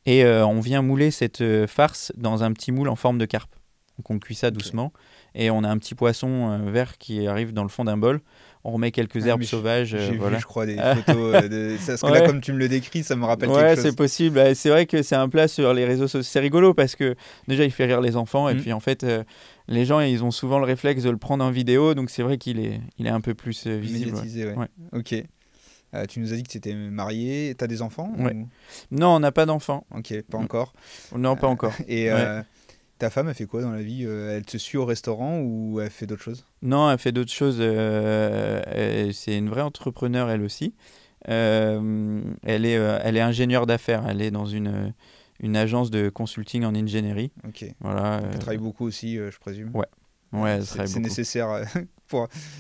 Et on vient mouler cette farce dans un petit moule en forme de carpe. Donc on cuit ça doucement. Et on a un petit poisson vert qui arrive dans le fond d'un bol. On remet quelques herbes sauvages. J'ai voilà. vu, je crois, des photos de ça. Parce que là, comme tu me le décris, ça me rappelle quelque chose. Ouais, c'est possible. C'est vrai que c'est un plat sur les réseaux sociaux. C'est rigolo parce que déjà, il fait rire les enfants. Et puis en fait, les gens, ils ont souvent le réflexe de le prendre en vidéo. Donc c'est vrai qu'il est un peu plus visible. Médiatisé, ouais. Ok. Tu nous as dit que tu étais marié. Tu as des enfants Ouais. Non, on n'a pas d'enfants. Ok, pas encore. Non, pas encore. Et ta femme, elle fait quoi dans la vie? Elle te suit au restaurant ou elle fait d'autres choses? Non, elle fait d'autres choses. C'est une vraie entrepreneur, elle aussi. Elle est ingénieure d'affaires. Elle est dans une agence de consulting en ingénierie. Ok. Voilà. Elle travaille beaucoup aussi, je présume. Ouais. Ouais, elle travaille c'est beaucoup. nécessaire.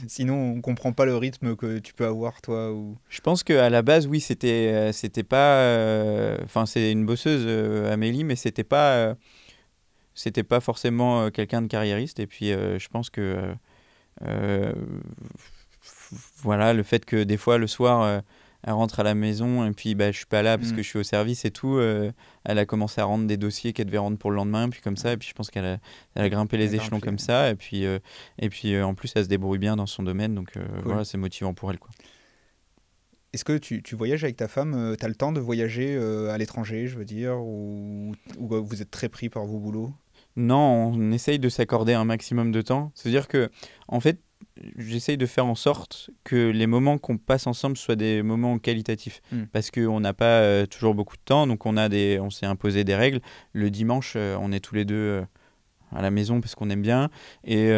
Sinon, on comprend pas le rythme que tu peux avoir, toi. Ou... Je pense qu'à la base, oui, c'était pas. Enfin, c'est une bosseuse, Amélie, mais c'était pas forcément quelqu'un de carriériste. Et puis, je pense que voilà, le fait que des fois, le soir, elle rentre à la maison et puis je suis pas là parce que je suis au service et tout. Elle a commencé à rendre des dossiers qu'elle devait rendre pour le lendemain, puis comme ça. Et puis, je pense qu'elle a grimpé les échelons comme ça. Et puis, en plus, elle se débrouille bien dans son domaine. Donc, Cool. voilà, c'est motivant pour elle, quoi. Est-ce que tu voyages avec ta femme? Tu as le temps de voyager à l'étranger, je veux dire, ou vous êtes très pris par vos boulots? Non, on essaye de s'accorder un maximum de temps. C'est-à-dire que, en fait, j'essaye de faire en sorte que les moments qu'on passe ensemble soient des moments qualitatifs. Parce qu'on n'a pas toujours beaucoup de temps, donc on s'est imposé des règles. Le dimanche, on est tous les deux à la maison parce qu'on aime bien. Et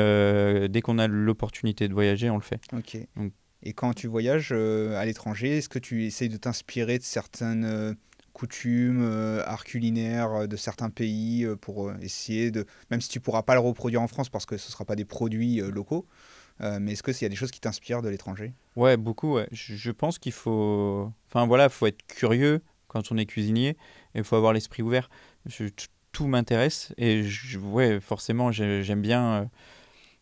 dès qu'on a l'opportunité de voyager, on le fait. Ok. Donc, et quand tu voyages à l'étranger, est-ce que tu essayes de t'inspirer de certaines coutumes, art culinaire de certains pays pour essayer de... Même si tu ne pourras pas le reproduire en France parce que ce ne sera pas des produits locaux, mais est-ce qu'il y a des choses qui t'inspirent de l'étranger? Ouais, beaucoup. Ouais. Je pense qu'il faut... Enfin voilà, faut être curieux quand on est cuisinier et il faut avoir l'esprit ouvert. Tout m'intéresse et ouais, forcément, j'aime bien...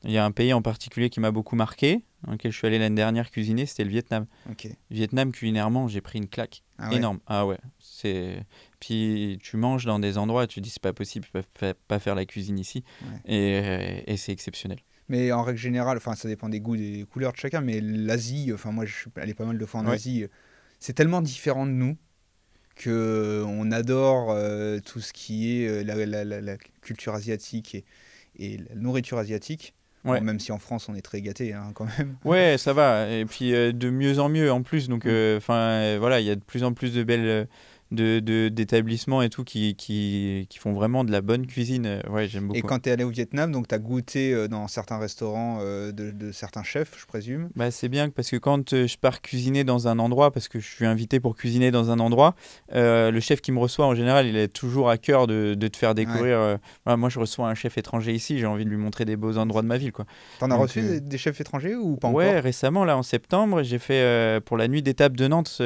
Il y a un pays en particulier qui m'a beaucoup marqué, dans lequel je suis allé l'année dernière cuisiner, c'était le Vietnam. Okay. Vietnam, culinairement, j'ai pris une claque énorme. Ah ouais. Puis tu manges dans des endroits, tu dis c'est pas possible, ils peuvent pas faire la cuisine ici. Ouais. Et c'est exceptionnel. Mais en règle générale, ça dépend des goûts, des couleurs de chacun, mais l'Asie, moi je suis allé pas mal de fois en Asie, c'est tellement différent de nous qu'on adore tout ce qui est la culture asiatique et la nourriture asiatique. Ouais. Bon, même si en France on est très gâtés quand même. Ouais, ça va. Et puis de mieux en mieux en plus. Donc voilà, il y a de plus en plus de belles d'établissements et tout qui font vraiment de la bonne cuisine. Ouais, j'aime beaucoup. Et quand tu es allé au Vietnam, donc tu as goûté dans certains restaurants de certains chefs, je présume? C'est bien parce que quand je pars cuisiner dans un endroit, parce que je suis invité pour cuisiner dans un endroit, le chef qui me reçoit en général, il est toujours à cœur de te faire découvrir. Voilà, moi, je reçois un chef étranger ici, j'ai envie de lui montrer des beaux endroits de ma ville, quoi. T'en as reçu des chefs étrangers ou pas encore? Ouais, récemment, là, en septembre, j'ai fait pour la nuit d'étape de Nantes,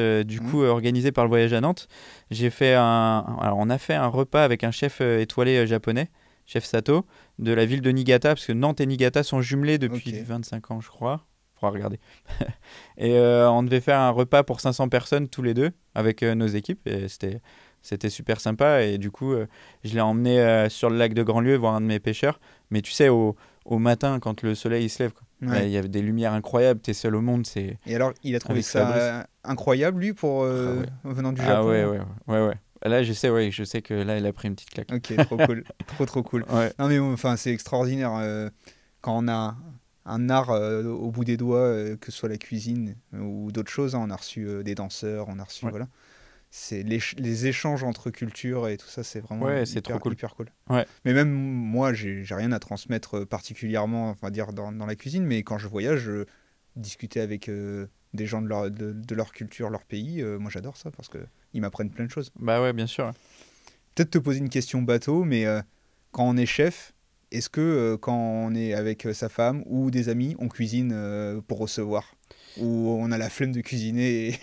organisée par le Voyage à Nantes. Alors, on a fait un repas avec un chef étoilé japonais, chef Sato, de la ville de Niigata, parce que Nantes et Niigata sont jumelés depuis 25 ans, je crois. Faudra regarder. Et on devait faire un repas pour 500 personnes tous les deux, avec nos équipes, et c'était super sympa. Et du coup, je l'ai emmené sur le lac de Grandlieu voir un de mes pêcheurs. Mais tu sais, au matin, quand le soleil il se lève, quoi. Il y avait des lumières incroyables, t'es seul au monde. Et alors, il a trouvé ça incroyable, lui, venant du Japon? Ouais. Là, je sais que là, il a pris une petite claque. Ok, trop cool. trop cool. Ouais. Non, mais c'est extraordinaire quand on a un art au bout des doigts, que ce soit la cuisine ou d'autres choses. Hein. On a reçu des danseurs, on a reçu... Voilà. C'est les échanges entre cultures et tout ça, c'est vraiment c'est trop cool. hyper cool. Ouais. Mais même moi, j'ai rien à transmettre particulièrement, enfin dire dans la cuisine, mais quand je voyage, discuter avec des gens de leur culture, leur pays, moi j'adore ça parce qu'ils m'apprennent plein de choses. Bah ouais, bien sûr. Peut-être te poser une question bateau, mais quand on est chef, est-ce que quand on est avec sa femme ou des amis, on cuisine pour recevoir? Ou on a la flemme de cuisiner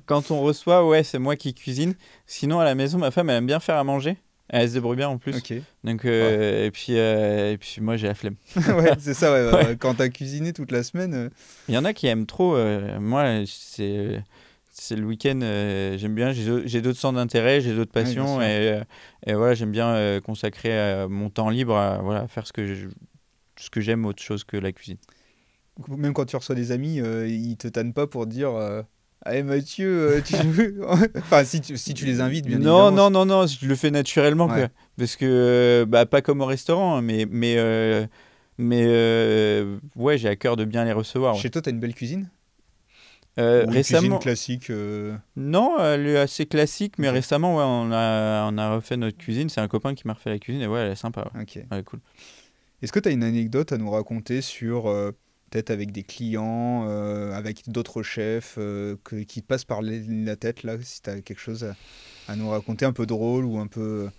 Quand on reçoit, ouais, c'est moi qui cuisine. Sinon, à la maison, ma femme, elle aime bien faire à manger. Elle se débrouille bien en plus. Ok. Donc, Ouais. et puis moi, j'ai la flemme. Ouais, c'est ça, ouais, Ouais. quand t'as cuisiné toute la semaine. Il y en a qui aiment trop. Moi, c'est le week-end. J'aime bien. J'ai d'autres centres d'intérêt, j'ai d'autres Ouais, bien passions. sûr. Et voilà, j'aime bien consacrer mon temps libre à voilà, faire ce que j'aime autre chose que la cuisine. Même quand tu reçois des amis, ils te tannent pas pour te dire Allez Mathieu, tu veux enfin, si tu les invites, bien Non, évidemment. non, non, non, je le fais naturellement, Ouais. quoi. Parce que, bah, pas comme au restaurant, hein, mais ouais, j'ai à cœur de bien les recevoir. Ouais. Chez toi, t'as une belle cuisine? Ou une cuisine Récemment, classique non, elle est assez classique, mais Ok. récemment, ouais, on a refait notre cuisine. C'est un copain qui m'a refait la cuisine et ouais, elle est sympa. Ouais, Ok. elle est cool. Est-ce que tu as une anecdote à nous raconter sur peut-être avec des clients, avec d'autres chefs qui te passent par la tête là, si tu as quelque chose à nous raconter un peu drôle ou un peu...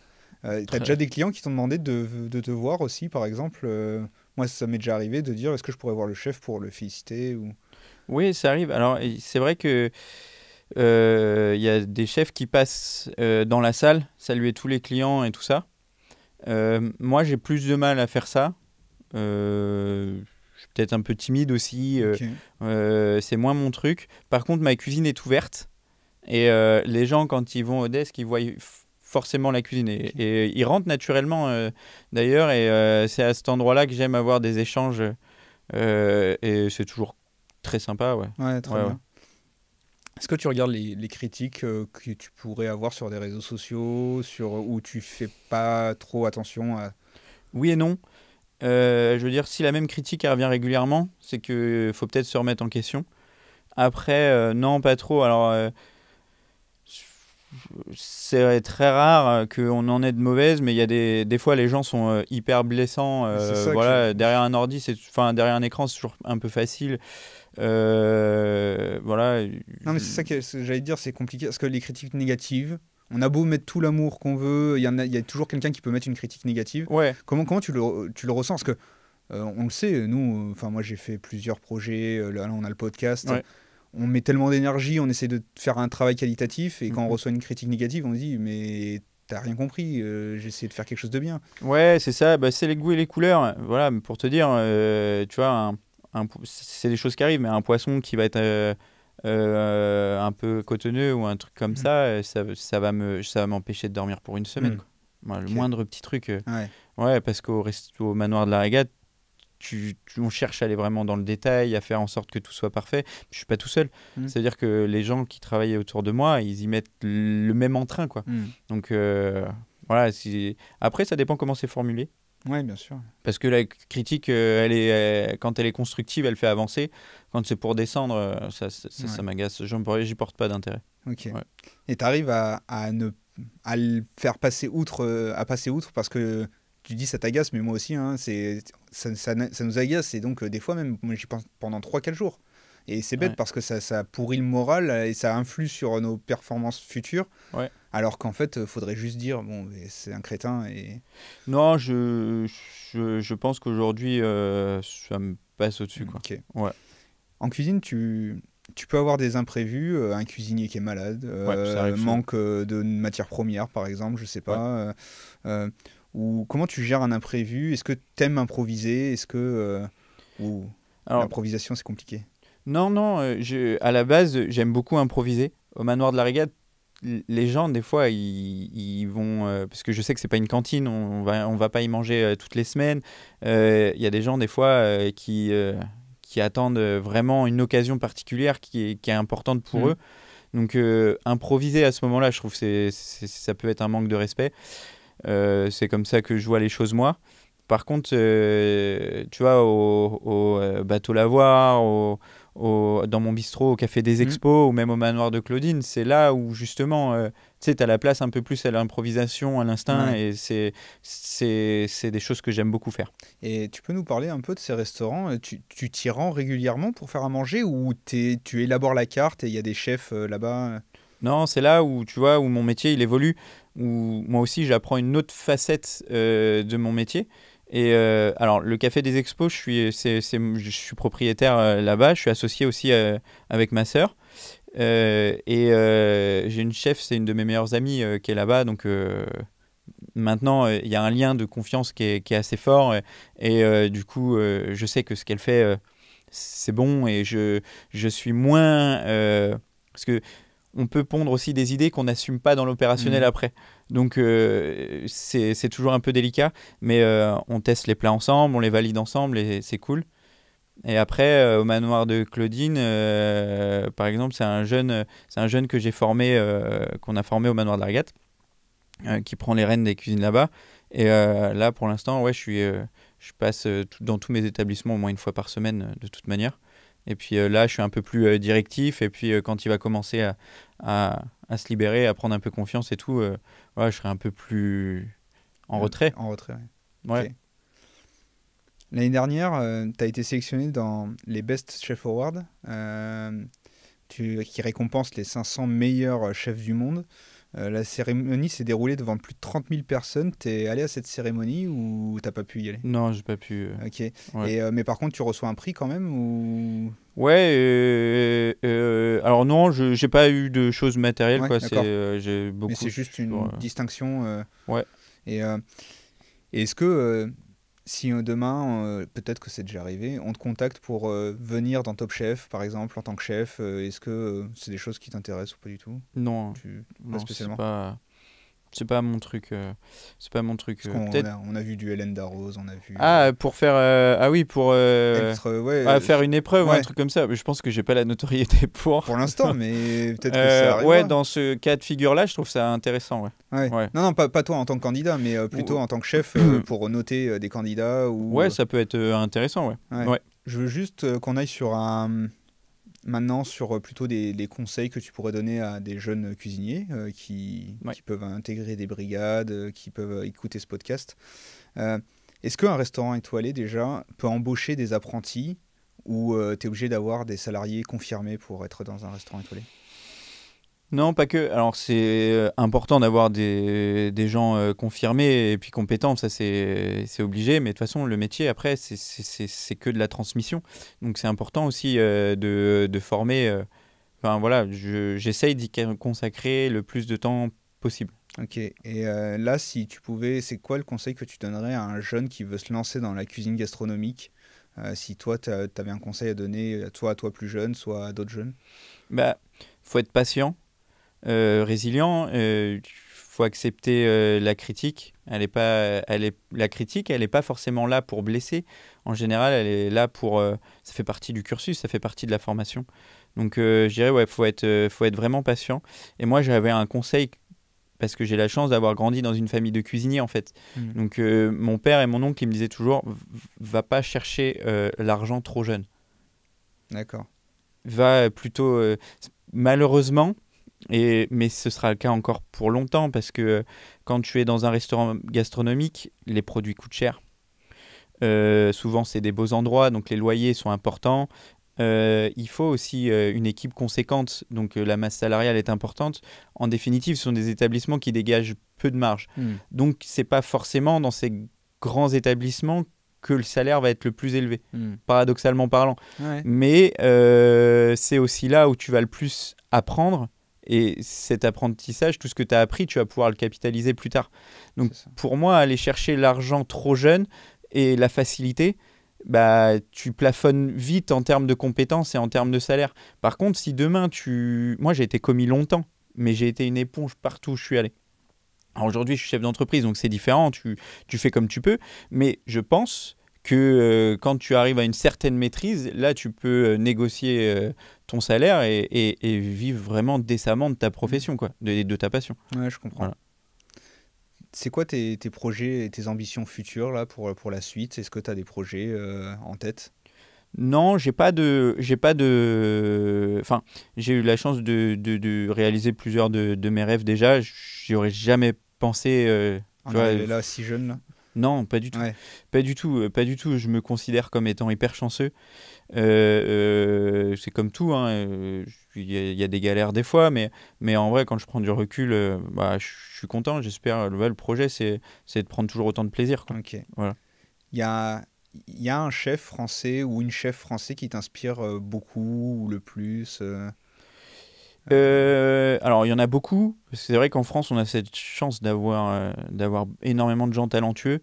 T'as déjà Très- des clients qui t'ont demandé de te voir aussi, par exemple moi, ça m'est déjà arrivé de dire est-ce que je pourrais voir le chef pour le féliciter ou... Oui, ça arrive. Alors, c'est vrai que il y a des chefs qui passent dans la salle, saluer tous les clients et tout ça. Moi, j'ai plus de mal à faire ça. Je suis peut-être un peu timide aussi. Ok. C'est moins mon truc. Par contre, ma cuisine est ouverte. Et les gens, quand ils vont au desk, ils voient forcément la cuisine. Et ils rentrent naturellement, d'ailleurs. Et c'est à cet endroit-là que j'aime avoir des échanges. Et c'est toujours très sympa, ouais. Ouais, très Ouais, ouais. bien. Est-ce que tu regardes les critiques que tu pourrais avoir sur des réseaux sociaux, où tu fais pas trop attention à... Oui et non. Je veux dire, si la même critique elle revient régulièrement, c'est qu'il faut peut-être se remettre en question. Après, non, pas trop. Alors, c'est très rare qu'on en ait de mauvaises, mais il y a des fois, les gens sont hyper blessants. C'est ça que Voilà, derrière un ordi, enfin, derrière un écran, c'est toujours un peu facile. Voilà. Non, mais c'est ça que j'allais te dire, c'est compliqué parce que les critiques négatives, on a beau mettre tout l'amour qu'on veut, il y a toujours quelqu'un qui peut mettre une critique négative. Ouais, Comment tu le ressens? Parce que on le sait, nous, enfin moi j'ai fait plusieurs projets, là on a le podcast, ouais. on met tellement d'énergie, on essaie de faire un travail qualitatif et quand on Mhm. reçoit une critique négative, on se dit mais t'as rien compris, j'ai essayé de faire quelque chose de bien. Ouais, c'est ça. Bah, c'est les goûts et les couleurs. Voilà, pour te dire, tu vois, c'est des choses qui arrivent, mais un poisson qui va être un peu cotonneux ou un truc comme Mhm. ça, ça va m'empêcher de dormir pour une semaine, Mhm. quoi. Moi, le Ok. moindre petit truc. Ouais. Ouais, parce au manoir de la Régate, on cherche à aller vraiment dans le détail, à faire en sorte que tout soit parfait. Je suis pas tout seul. Mhm. C'est-à-dire que les gens qui travaillent autour de moi, ils y mettent le même entrain, quoi. Mhm. Donc, voilà. Après, ça dépend comment c'est formulé. Ouais, bien sûr. Parce que la critique, quand elle est constructive, elle fait avancer. Quand c'est pour descendre, ça Ouais. m'agace. J'y porte pas d'intérêt. Ok. Ouais. Et tu arrives à le faire passer outre, à passer outre parce que tu dis ça t'agace, mais moi aussi, hein, ça nous agace. Et donc, des fois, même, moi, j'y pense pendant 3 4 jours. Et c'est bête Ouais. parce que ça pourrit le moral et ça influe sur nos performances futures. Ouais. Alors qu'en fait, faudrait juste dire, bon, mais c'est un crétin. Et... Non, je pense qu'aujourd'hui, ça me passe au-dessus, quoi. Ok. Ouais, En cuisine, tu peux avoir des imprévus, un cuisinier qui est malade, ouais, ça arrive souvent. manque de matières premières, par exemple, je sais Ouais. pas. Euh, ou comment tu gères un imprévu? Est-ce que t'aimes improviser? Est-ce que ou Alors, l'improvisation c'est compliqué? non, non, à la base, j'aime beaucoup improviser. Au manoir de la Régate, les gens, des fois, ils vont. Parce que je sais que c'est pas une cantine, on va pas y manger toutes les semaines. Il y a des gens, des fois, qui attendent vraiment une occasion particulière qui est importante pour Hmm. eux. Donc, improviser à ce moment-là, je trouve que ça peut être un manque de respect. C'est comme ça que je vois les choses, moi. Par contre, tu vois, au Bateau Lavoir, dans mon bistrot, au Café des Expos, ou même au Manoir de Claudine, c'est là où justement, tu sais, tu as la place un peu plus à l'improvisation, à l'instinct, et c'est des choses que j'aime beaucoup faire. Et tu peux nous parler un peu de ces restaurants? Tu t'y rends régulièrement pour faire à manger ou tu élabores la carte et il y a des chefs là-bas? Non, c'est là où, tu vois, où mon métier, il évolue, où moi aussi, j'apprends une autre facette de mon métier. Et alors, le Café des Expos, je suis propriétaire là-bas. Je suis associé aussi avec ma sœur. J'ai une chef, c'est une de mes meilleures amies qui est là-bas. Donc maintenant, il y a un lien de confiance qui est assez fort. Du coup, je sais que ce qu'elle fait, c'est bon. Et je suis moins... parce que on peut pondre aussi des idées qu'on n'assume pas dans l'opérationnel après. Donc, c'est toujours un peu délicat. Mais on teste les plats ensemble, on les valide ensemble et c'est cool. Et après, au manoir de Claudine, par exemple, c'est un jeune que j'ai formé, qu'on a formé au manoir de la Régate, qui prend les rênes des cuisines là-bas. Et là, pour l'instant, ouais, je passe dans tous mes établissements au moins une fois par semaine, de toute manière. Et puis là, je suis un peu plus directif. Et puis quand il va commencer à se libérer, à prendre un peu confiance et tout, ouais, je serai un peu plus en retrait. En retrait, ouais. Okay. L'année dernière, tu as été sélectionné dans les Best Chef Awards, qui récompense les 500 meilleurs chefs du monde. La cérémonie s'est déroulée devant plus de 30 000 personnes. T'es allé à cette cérémonie ou t'as pas pu y aller? Non, j'ai pas pu. Ok. Ouais. Mais par contre, tu reçois un prix quand même ou... Ouais. Alors non, j'ai pas eu de choses matérielles. Ouais, quoi. J'ai beaucoup. Mais c'est juste une distinction. Ouais. Et est-ce que si demain, peut-être que c'est déjà arrivé, on te contacte pour venir dans Top Chef, par exemple, en tant que chef, est-ce que c'est des choses qui t'intéressent ou pas du tout? Non, pas spécialement. C'est pas mon truc. C'est pas mon truc. Peut-être. On a vu du Hélène Darroze, on a vu. Pour faire. Pour faire une épreuve ou un truc comme ça. Mais je pense que j'ai pas la notoriété pour. Pour l'instant, mais peut-être que ça arrivera. Ouais, dans ce cas de figure-là, je trouve ça intéressant. Ouais. Non, pas toi en tant que candidat, mais plutôt en tant que chef pour noter des candidats. Ouais, ça peut être intéressant, ouais. Je veux juste qu'on aille maintenant sur plutôt des conseils que tu pourrais donner à des jeunes cuisiniers qui peuvent intégrer des brigades, qui peuvent écouter ce podcast. Est-ce qu'un restaurant étoilé déjà peut embaucher des apprentis ou tu es obligé d'avoir des salariés confirmés pour être dans un restaurant étoilé? Non, pas que. Alors, c'est important d'avoir des gens confirmés et puis compétents, ça c'est obligé. Mais de toute façon, le métier, après, c'est que de la transmission. Donc, c'est important aussi de former. Enfin, voilà, j'essaye d'y consacrer le plus de temps possible. Ok. Et là, si tu pouvais, c'est quoi le conseil que tu donnerais à un jeune qui veut se lancer dans la cuisine gastronomique? Si toi, tu avais un conseil à donner, à toi plus jeune, soit à d'autres jeunes? Faut être patient. Résilient, faut accepter la critique. La critique, elle n'est pas forcément là pour blesser. En général, elle est là pour... ça fait partie du cursus, ça fait partie de la formation. Donc, je dirais, faut être vraiment patient. Et moi, j'avais un conseil, parce que j'ai la chance d'avoir grandi dans une famille de cuisiniers, en fait. Donc, mon père et mon oncle, ils me disaient toujours, va pas chercher l'argent trop jeune. D'accord. Va plutôt... malheureusement... mais ce sera le cas encore pour longtemps parce que quand tu es dans un restaurant gastronomique, les produits coûtent cher. Souvent, c'est des beaux endroits, donc les loyers sont importants. Il faut aussi une équipe conséquente, donc la masse salariale est importante. En définitive, ce sont des établissements qui dégagent peu de marge. Donc, c'est pas forcément dans ces grands établissements que le salaire va être le plus élevé, paradoxalement parlant. Ouais. Mais c'est aussi là où tu vas le plus apprendre. Et cet apprentissage, tout ce que tu as appris, tu vas pouvoir le capitaliser plus tard. Donc pour moi, aller chercher l'argent trop jeune et la facilité, tu plafonnes vite en termes de compétences et en termes de salaire. Par contre, si demain, moi j'ai été commis longtemps, mais j'ai été une éponge partout où je suis allé. Alors aujourd'hui, je suis chef d'entreprise, donc c'est différent, tu fais comme tu peux. Mais je pense que quand tu arrives à une certaine maîtrise, là, tu peux négocier ton salaire et vivre vraiment décemment de ta profession, quoi, de ta passion. Ouais, je comprends. Voilà. C'est quoi tes projets et tes ambitions futures là, pour la suite? Est-ce que tu as des projets en tête? Non, enfin, j'ai eu la chance de réaliser plusieurs de mes rêves déjà. J'y aurais jamais pensé. Tu On vois, arrivé là si jeune là? non, pas du tout. Ouais, Pas du tout, pas du tout. Je me considère comme étant hyper chanceux. C'est comme tout, hein. Il y a des galères des fois, mais en vrai, quand je prends du recul, bah, je suis content. J'espère. Le projet, c'est de prendre toujours autant de plaisir, quoi. ok. Voilà. Il y a, il y a un chef français ou une chef français qui t'inspire beaucoup ou le plus Alors, il y en a beaucoup. C'est vrai qu'en France, on a cette chance d'avoir énormément de gens talentueux.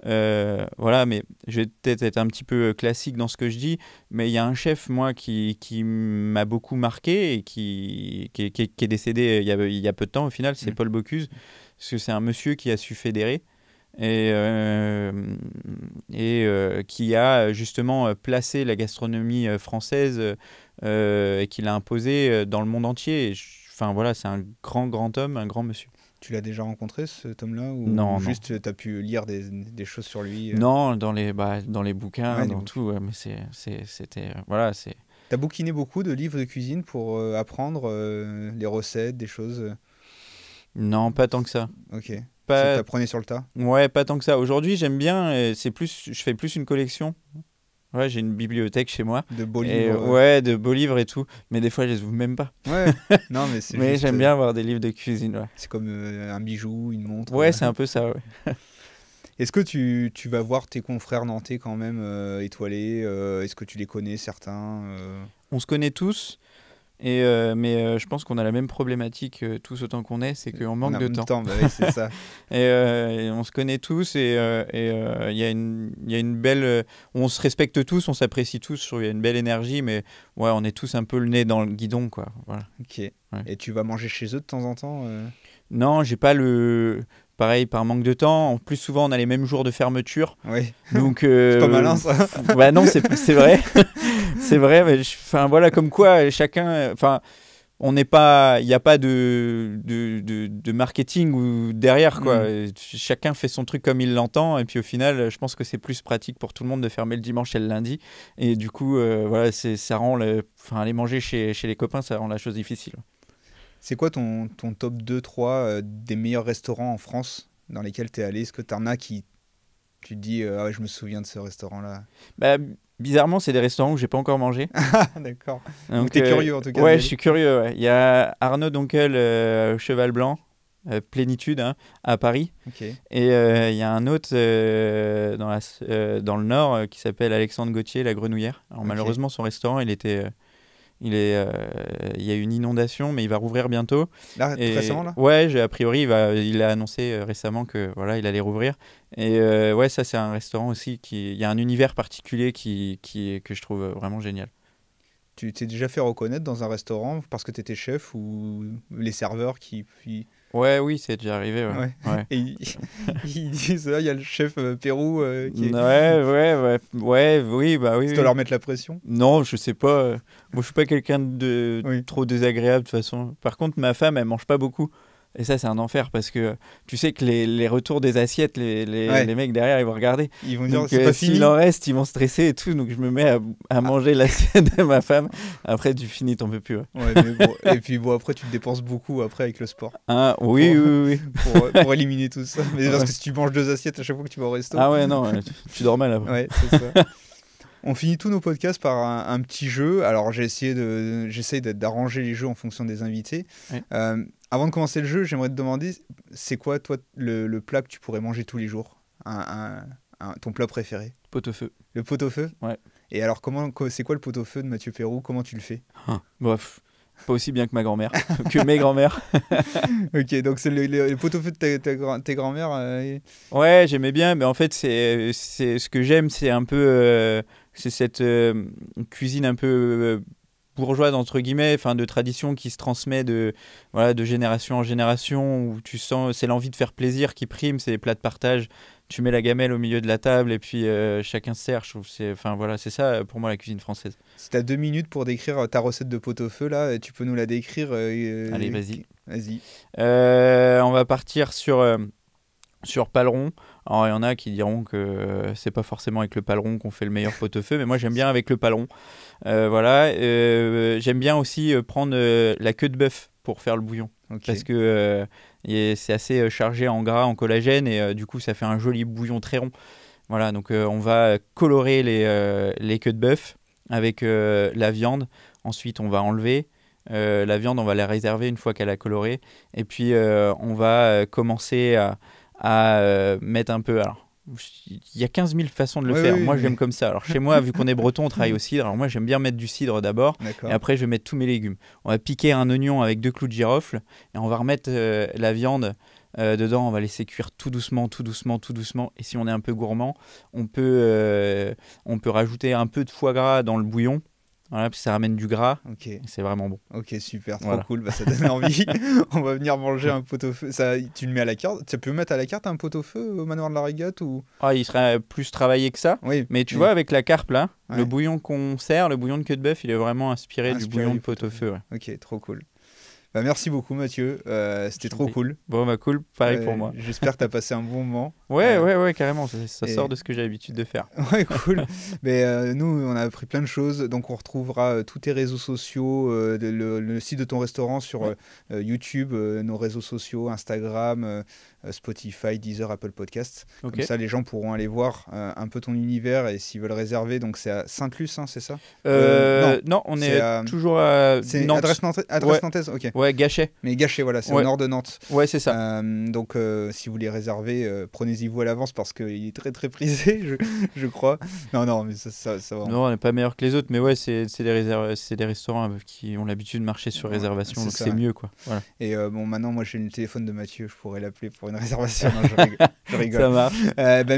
Voilà, mais je vais peut-être être un petit peu classique dans ce que je dis, mais il y a un chef, moi, qui m'a beaucoup marqué et qui est décédé il y a peu de temps, au final, c'est Mm. Paul Bocuse, parce que c'est un monsieur qui a su fédérer et qui a justement placé la gastronomie française et qui l'a imposée dans le monde entier. Enfin, voilà, c'est un grand, grand homme, un grand monsieur. Tu l'as déjà rencontré, cet homme-là, ou Non, non. juste tu as pu lire des choses sur lui Non, dans les bouquins, Ouais, dans tout, ouais, mais c'était, voilà, c'est... T'as bouquiné beaucoup de livres de cuisine pour apprendre les recettes, des choses Non, pas tant que ça. Ok. Pas, T'apprenais sur le tas? ouais, pas tant que ça. Aujourd'hui, j'aime bien, je fais plus une collection. Ouais, j'ai une bibliothèque chez moi. De beaux Et livres ouais, de beaux livres et tout. Mais des fois, je les ouvre même pas. Ouais, non, mais c'est Mais juste. j'aime bien avoir des livres de cuisine, ouais. C'est comme un bijou, une montre. Ouais, c'est un peu ça, ouais. Est-ce que tu vas voir tes confrères nantais quand même étoilés Est-ce que tu les connais certains On se connaît tous. Mais je pense qu'on a la même problématique tous autant qu'on est, c'est qu'on On manque a de même temps. bah oui, c'est ça. Et on se connaît tous il y a une belle... on se respecte tous, on s'apprécie tous, il y a une belle énergie, mais ouais, on est tous un peu le nez dans le guidon, quoi. Voilà. Ok. Et tu vas manger chez eux de temps en temps Non, j'ai pas le... Pareil, par manque de temps. En plus, souvent, on a les mêmes jours de fermeture. Oui. Donc, C'est pas malin ça. bah non, c'est vrai. C'est vrai, mais enfin, voilà, comme quoi, chacun... Enfin, on n'est pas... Il n'y a pas de marketing ou derrière, quoi. Chacun fait son truc comme il l'entend. Et puis, au final, je pense que c'est plus pratique pour tout le monde de fermer le dimanche et le lundi. Et du coup, voilà, ça rend... Enfin, aller manger chez les copains, ça rend la chose difficile. C'est quoi ton top 2-3 des meilleurs restaurants en France dans lesquels tu es allé? Est-ce que tu en as qui tu te dis ah ouais, je me souviens de ce restaurant-là? Bah, bizarrement, c'est des restaurants où j'ai pas encore mangé. Ah d'accord. Donc t'es curieux en tout cas. Ouais, je suis curieux. Ouais. Il y a Arnaud Donkel, Cheval Blanc, Plénitude, hein, à Paris. Ok. Et il y a un autre dans le Nord qui s'appelle Alexandre Gauthier, La Grenouillère. Alors Ok. malheureusement, son restaurant, il y a une inondation, mais il va rouvrir bientôt. Là, récemment là? Ouais, a priori, il a annoncé récemment que voilà, il allait rouvrir. Et ouais, ça c'est un restaurant aussi il y a un univers particulier que je trouve vraiment génial. Tu t'es déjà fait reconnaître dans un restaurant parce que tu étais chef ou les serveurs qui Ouais, oui, c'est déjà arrivé. Ouais. Ouais. Ouais. Et ils disent il y a le chef Pérou qui est... Oui, bah oui. Tu Oui. dois leur mettre la pression? Non, je sais pas. Moi, je suis pas quelqu'un de Oui. trop désagréable de toute façon. Par contre, ma femme, elle mange pas beaucoup. Et ça, c'est un enfer parce que tu sais que les retours des assiettes, Ouais. les mecs derrière, ils vont regarder. Ils vont dire Donc, c'est pas fini. s'il en reste, ils vont stresser et tout. Donc, je me mets à manger l'assiette de ma femme. Après, tu finis, t'en peux plus. Ouais. Ouais, mais bon. Et puis bon, après, tu te dépenses beaucoup après avec le sport Hein, oui, Pour- oui, oui. pour éliminer tout ça. Mais parce Ouais. que si tu manges 2 assiettes à chaque fois que tu vas au resto. Ah ouais, non, tu dors mal après. Ouais, c'est ça. On finit tous nos podcasts par un petit jeu. Alors, j'essaye d'arranger les jeux en fonction des invités. Ouais. Avant de commencer le jeu, j'aimerais te demander, c'est quoi, toi, le plat que tu pourrais manger tous les jours? Ton plat préféré? Pot-au-feu. Le pot-au-feu? Ouais. Et alors, c'est quoi le pot-au-feu de Mathieu Pérou? Comment tu le fais? Bref, pas aussi bien que ma grand-mère, que mes grand-mères. Ok, donc c'est le pot-au-feu de tes grand-mères Ouais, j'aimais bien, mais en fait, c'est ce que j'aime, c'est un peu c'est cette cuisine un peu bourgeoise entre guillemets, enfin de tradition qui se transmet de génération en génération, où tu sens c'est l'envie de faire plaisir qui prime, c'est les plats de partage. Tu mets la gamelle au milieu de la table et puis chacun se sert. Je trouve c'est ça pour moi la cuisine française. Si t'as 2 minutes pour décrire ta recette de pot-au-feu là, tu peux nous la décrire Allez, vas-y. Vas-y. On va partir sur sur paleron. Alors il y en a qui diront que c'est pas forcément avec le paleron qu'on fait le meilleur pot-au-feu, mais moi j'aime bien avec le paleron. Voilà. J'aime bien aussi prendre la queue de bœuf pour faire le bouillon. Ok. Parce que c'est assez chargé en gras, en collagène, et du coup ça fait un joli bouillon très rond. Voilà, donc on va colorer les queues de bœuf avec la viande. Ensuite on va enlever la viande, on va la réserver une fois qu'elle a coloré. Et puis on va commencer à mettre un peu... Alors, il y a 15 000 façons de le faire. Moi, j'aime comme ça. Alors, chez moi, vu qu'on est breton, on travaille au cidre. Alors, moi, j'aime bien mettre du cidre d'abord. D'accord. Et après, je vais mettre tous mes légumes. On va piquer un oignon avec 2 clous de girofle. Et on va remettre la viande dedans. On va laisser cuire tout doucement, tout doucement, tout doucement. Et si on est un peu gourmand, on peut rajouter un peu de foie gras dans le bouillon. Voilà, puis ça ramène du gras. Ok. C'est vraiment bon. Ok, super, trop Voilà. cool. Bah, ça donne envie. On va venir manger un pot-au-feu. Ça, tu le mets à la carte. Tu peux mettre à la carte un pot-au-feu au manoir de la Régotte ou... Ah, il serait plus travaillé que ça. Oui. Mais tu vois, avec la carpe là, Ouais. le bouillon qu'on sert, le bouillon de queue de bœuf, il est vraiment inspiré du Inspiré bouillon du de pot-au-feu. Ouais. Ok, trop cool. Bah, merci beaucoup Mathieu. C'était Je t'en trop prie. cool. Bon, bah cool, pareil pour moi. J'espère que tu as passé un bon moment. Ouais, carrément, ça et- sort de ce que j'ai l'habitude de faire. Ouais, cool. Mais nous, on a appris plein de choses. Donc, on retrouvera tous tes réseaux sociaux, le site de ton restaurant sur YouTube, nos réseaux sociaux, Instagram, Spotify, Deezer, Apple Podcasts. Ok. Comme ça, les gens pourront aller voir un peu ton univers et s'ils veulent réserver. Donc, c'est à Sainte-Luce, hein, c'est ça Non, on c'est est à- toujours à C'est Nantes. adresse Ouais. nantaise, ok. Ouais, Gachet. Mais Gachet, voilà, c'est Ouais. au nord de Nantes. Ouais, c'est ça. Donc, si vous voulez réserver, prenez-y vous à l'avance parce qu'il est très très prisé, je crois. Non, mais ça va. Non, on n'est pas meilleur que les autres, mais ouais, c'est des restaurants qui ont l'habitude de marcher sur Ouais, réservation, c'est donc ça. c'est mieux, quoi. Voilà. Et bon, maintenant, moi j'ai le téléphone de Mathieu, je pourrais l'appeler pour une réservation. Non, je rigole. Ça marche.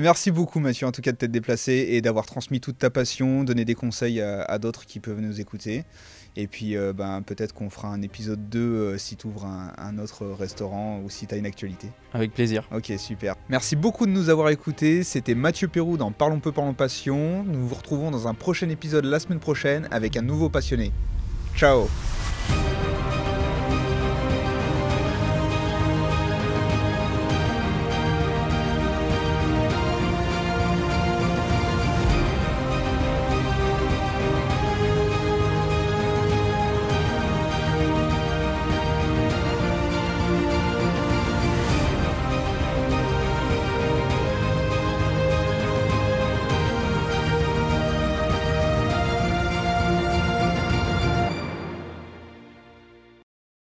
Merci beaucoup, Mathieu, en tout cas, de t'être déplacé et d'avoir transmis toute ta passion, donné des conseils à d'autres qui peuvent nous écouter. Et puis, peut-être qu'on fera un épisode 2 si tu ouvres un autre restaurant ou si tu as une actualité. Avec plaisir. Ok, super. Merci beaucoup de nous avoir écoutés. C'était Mathieu Pérou dans Parlons peu, parlons passion. Nous vous retrouvons dans un prochain épisode la semaine prochaine avec un nouveau passionné. Ciao.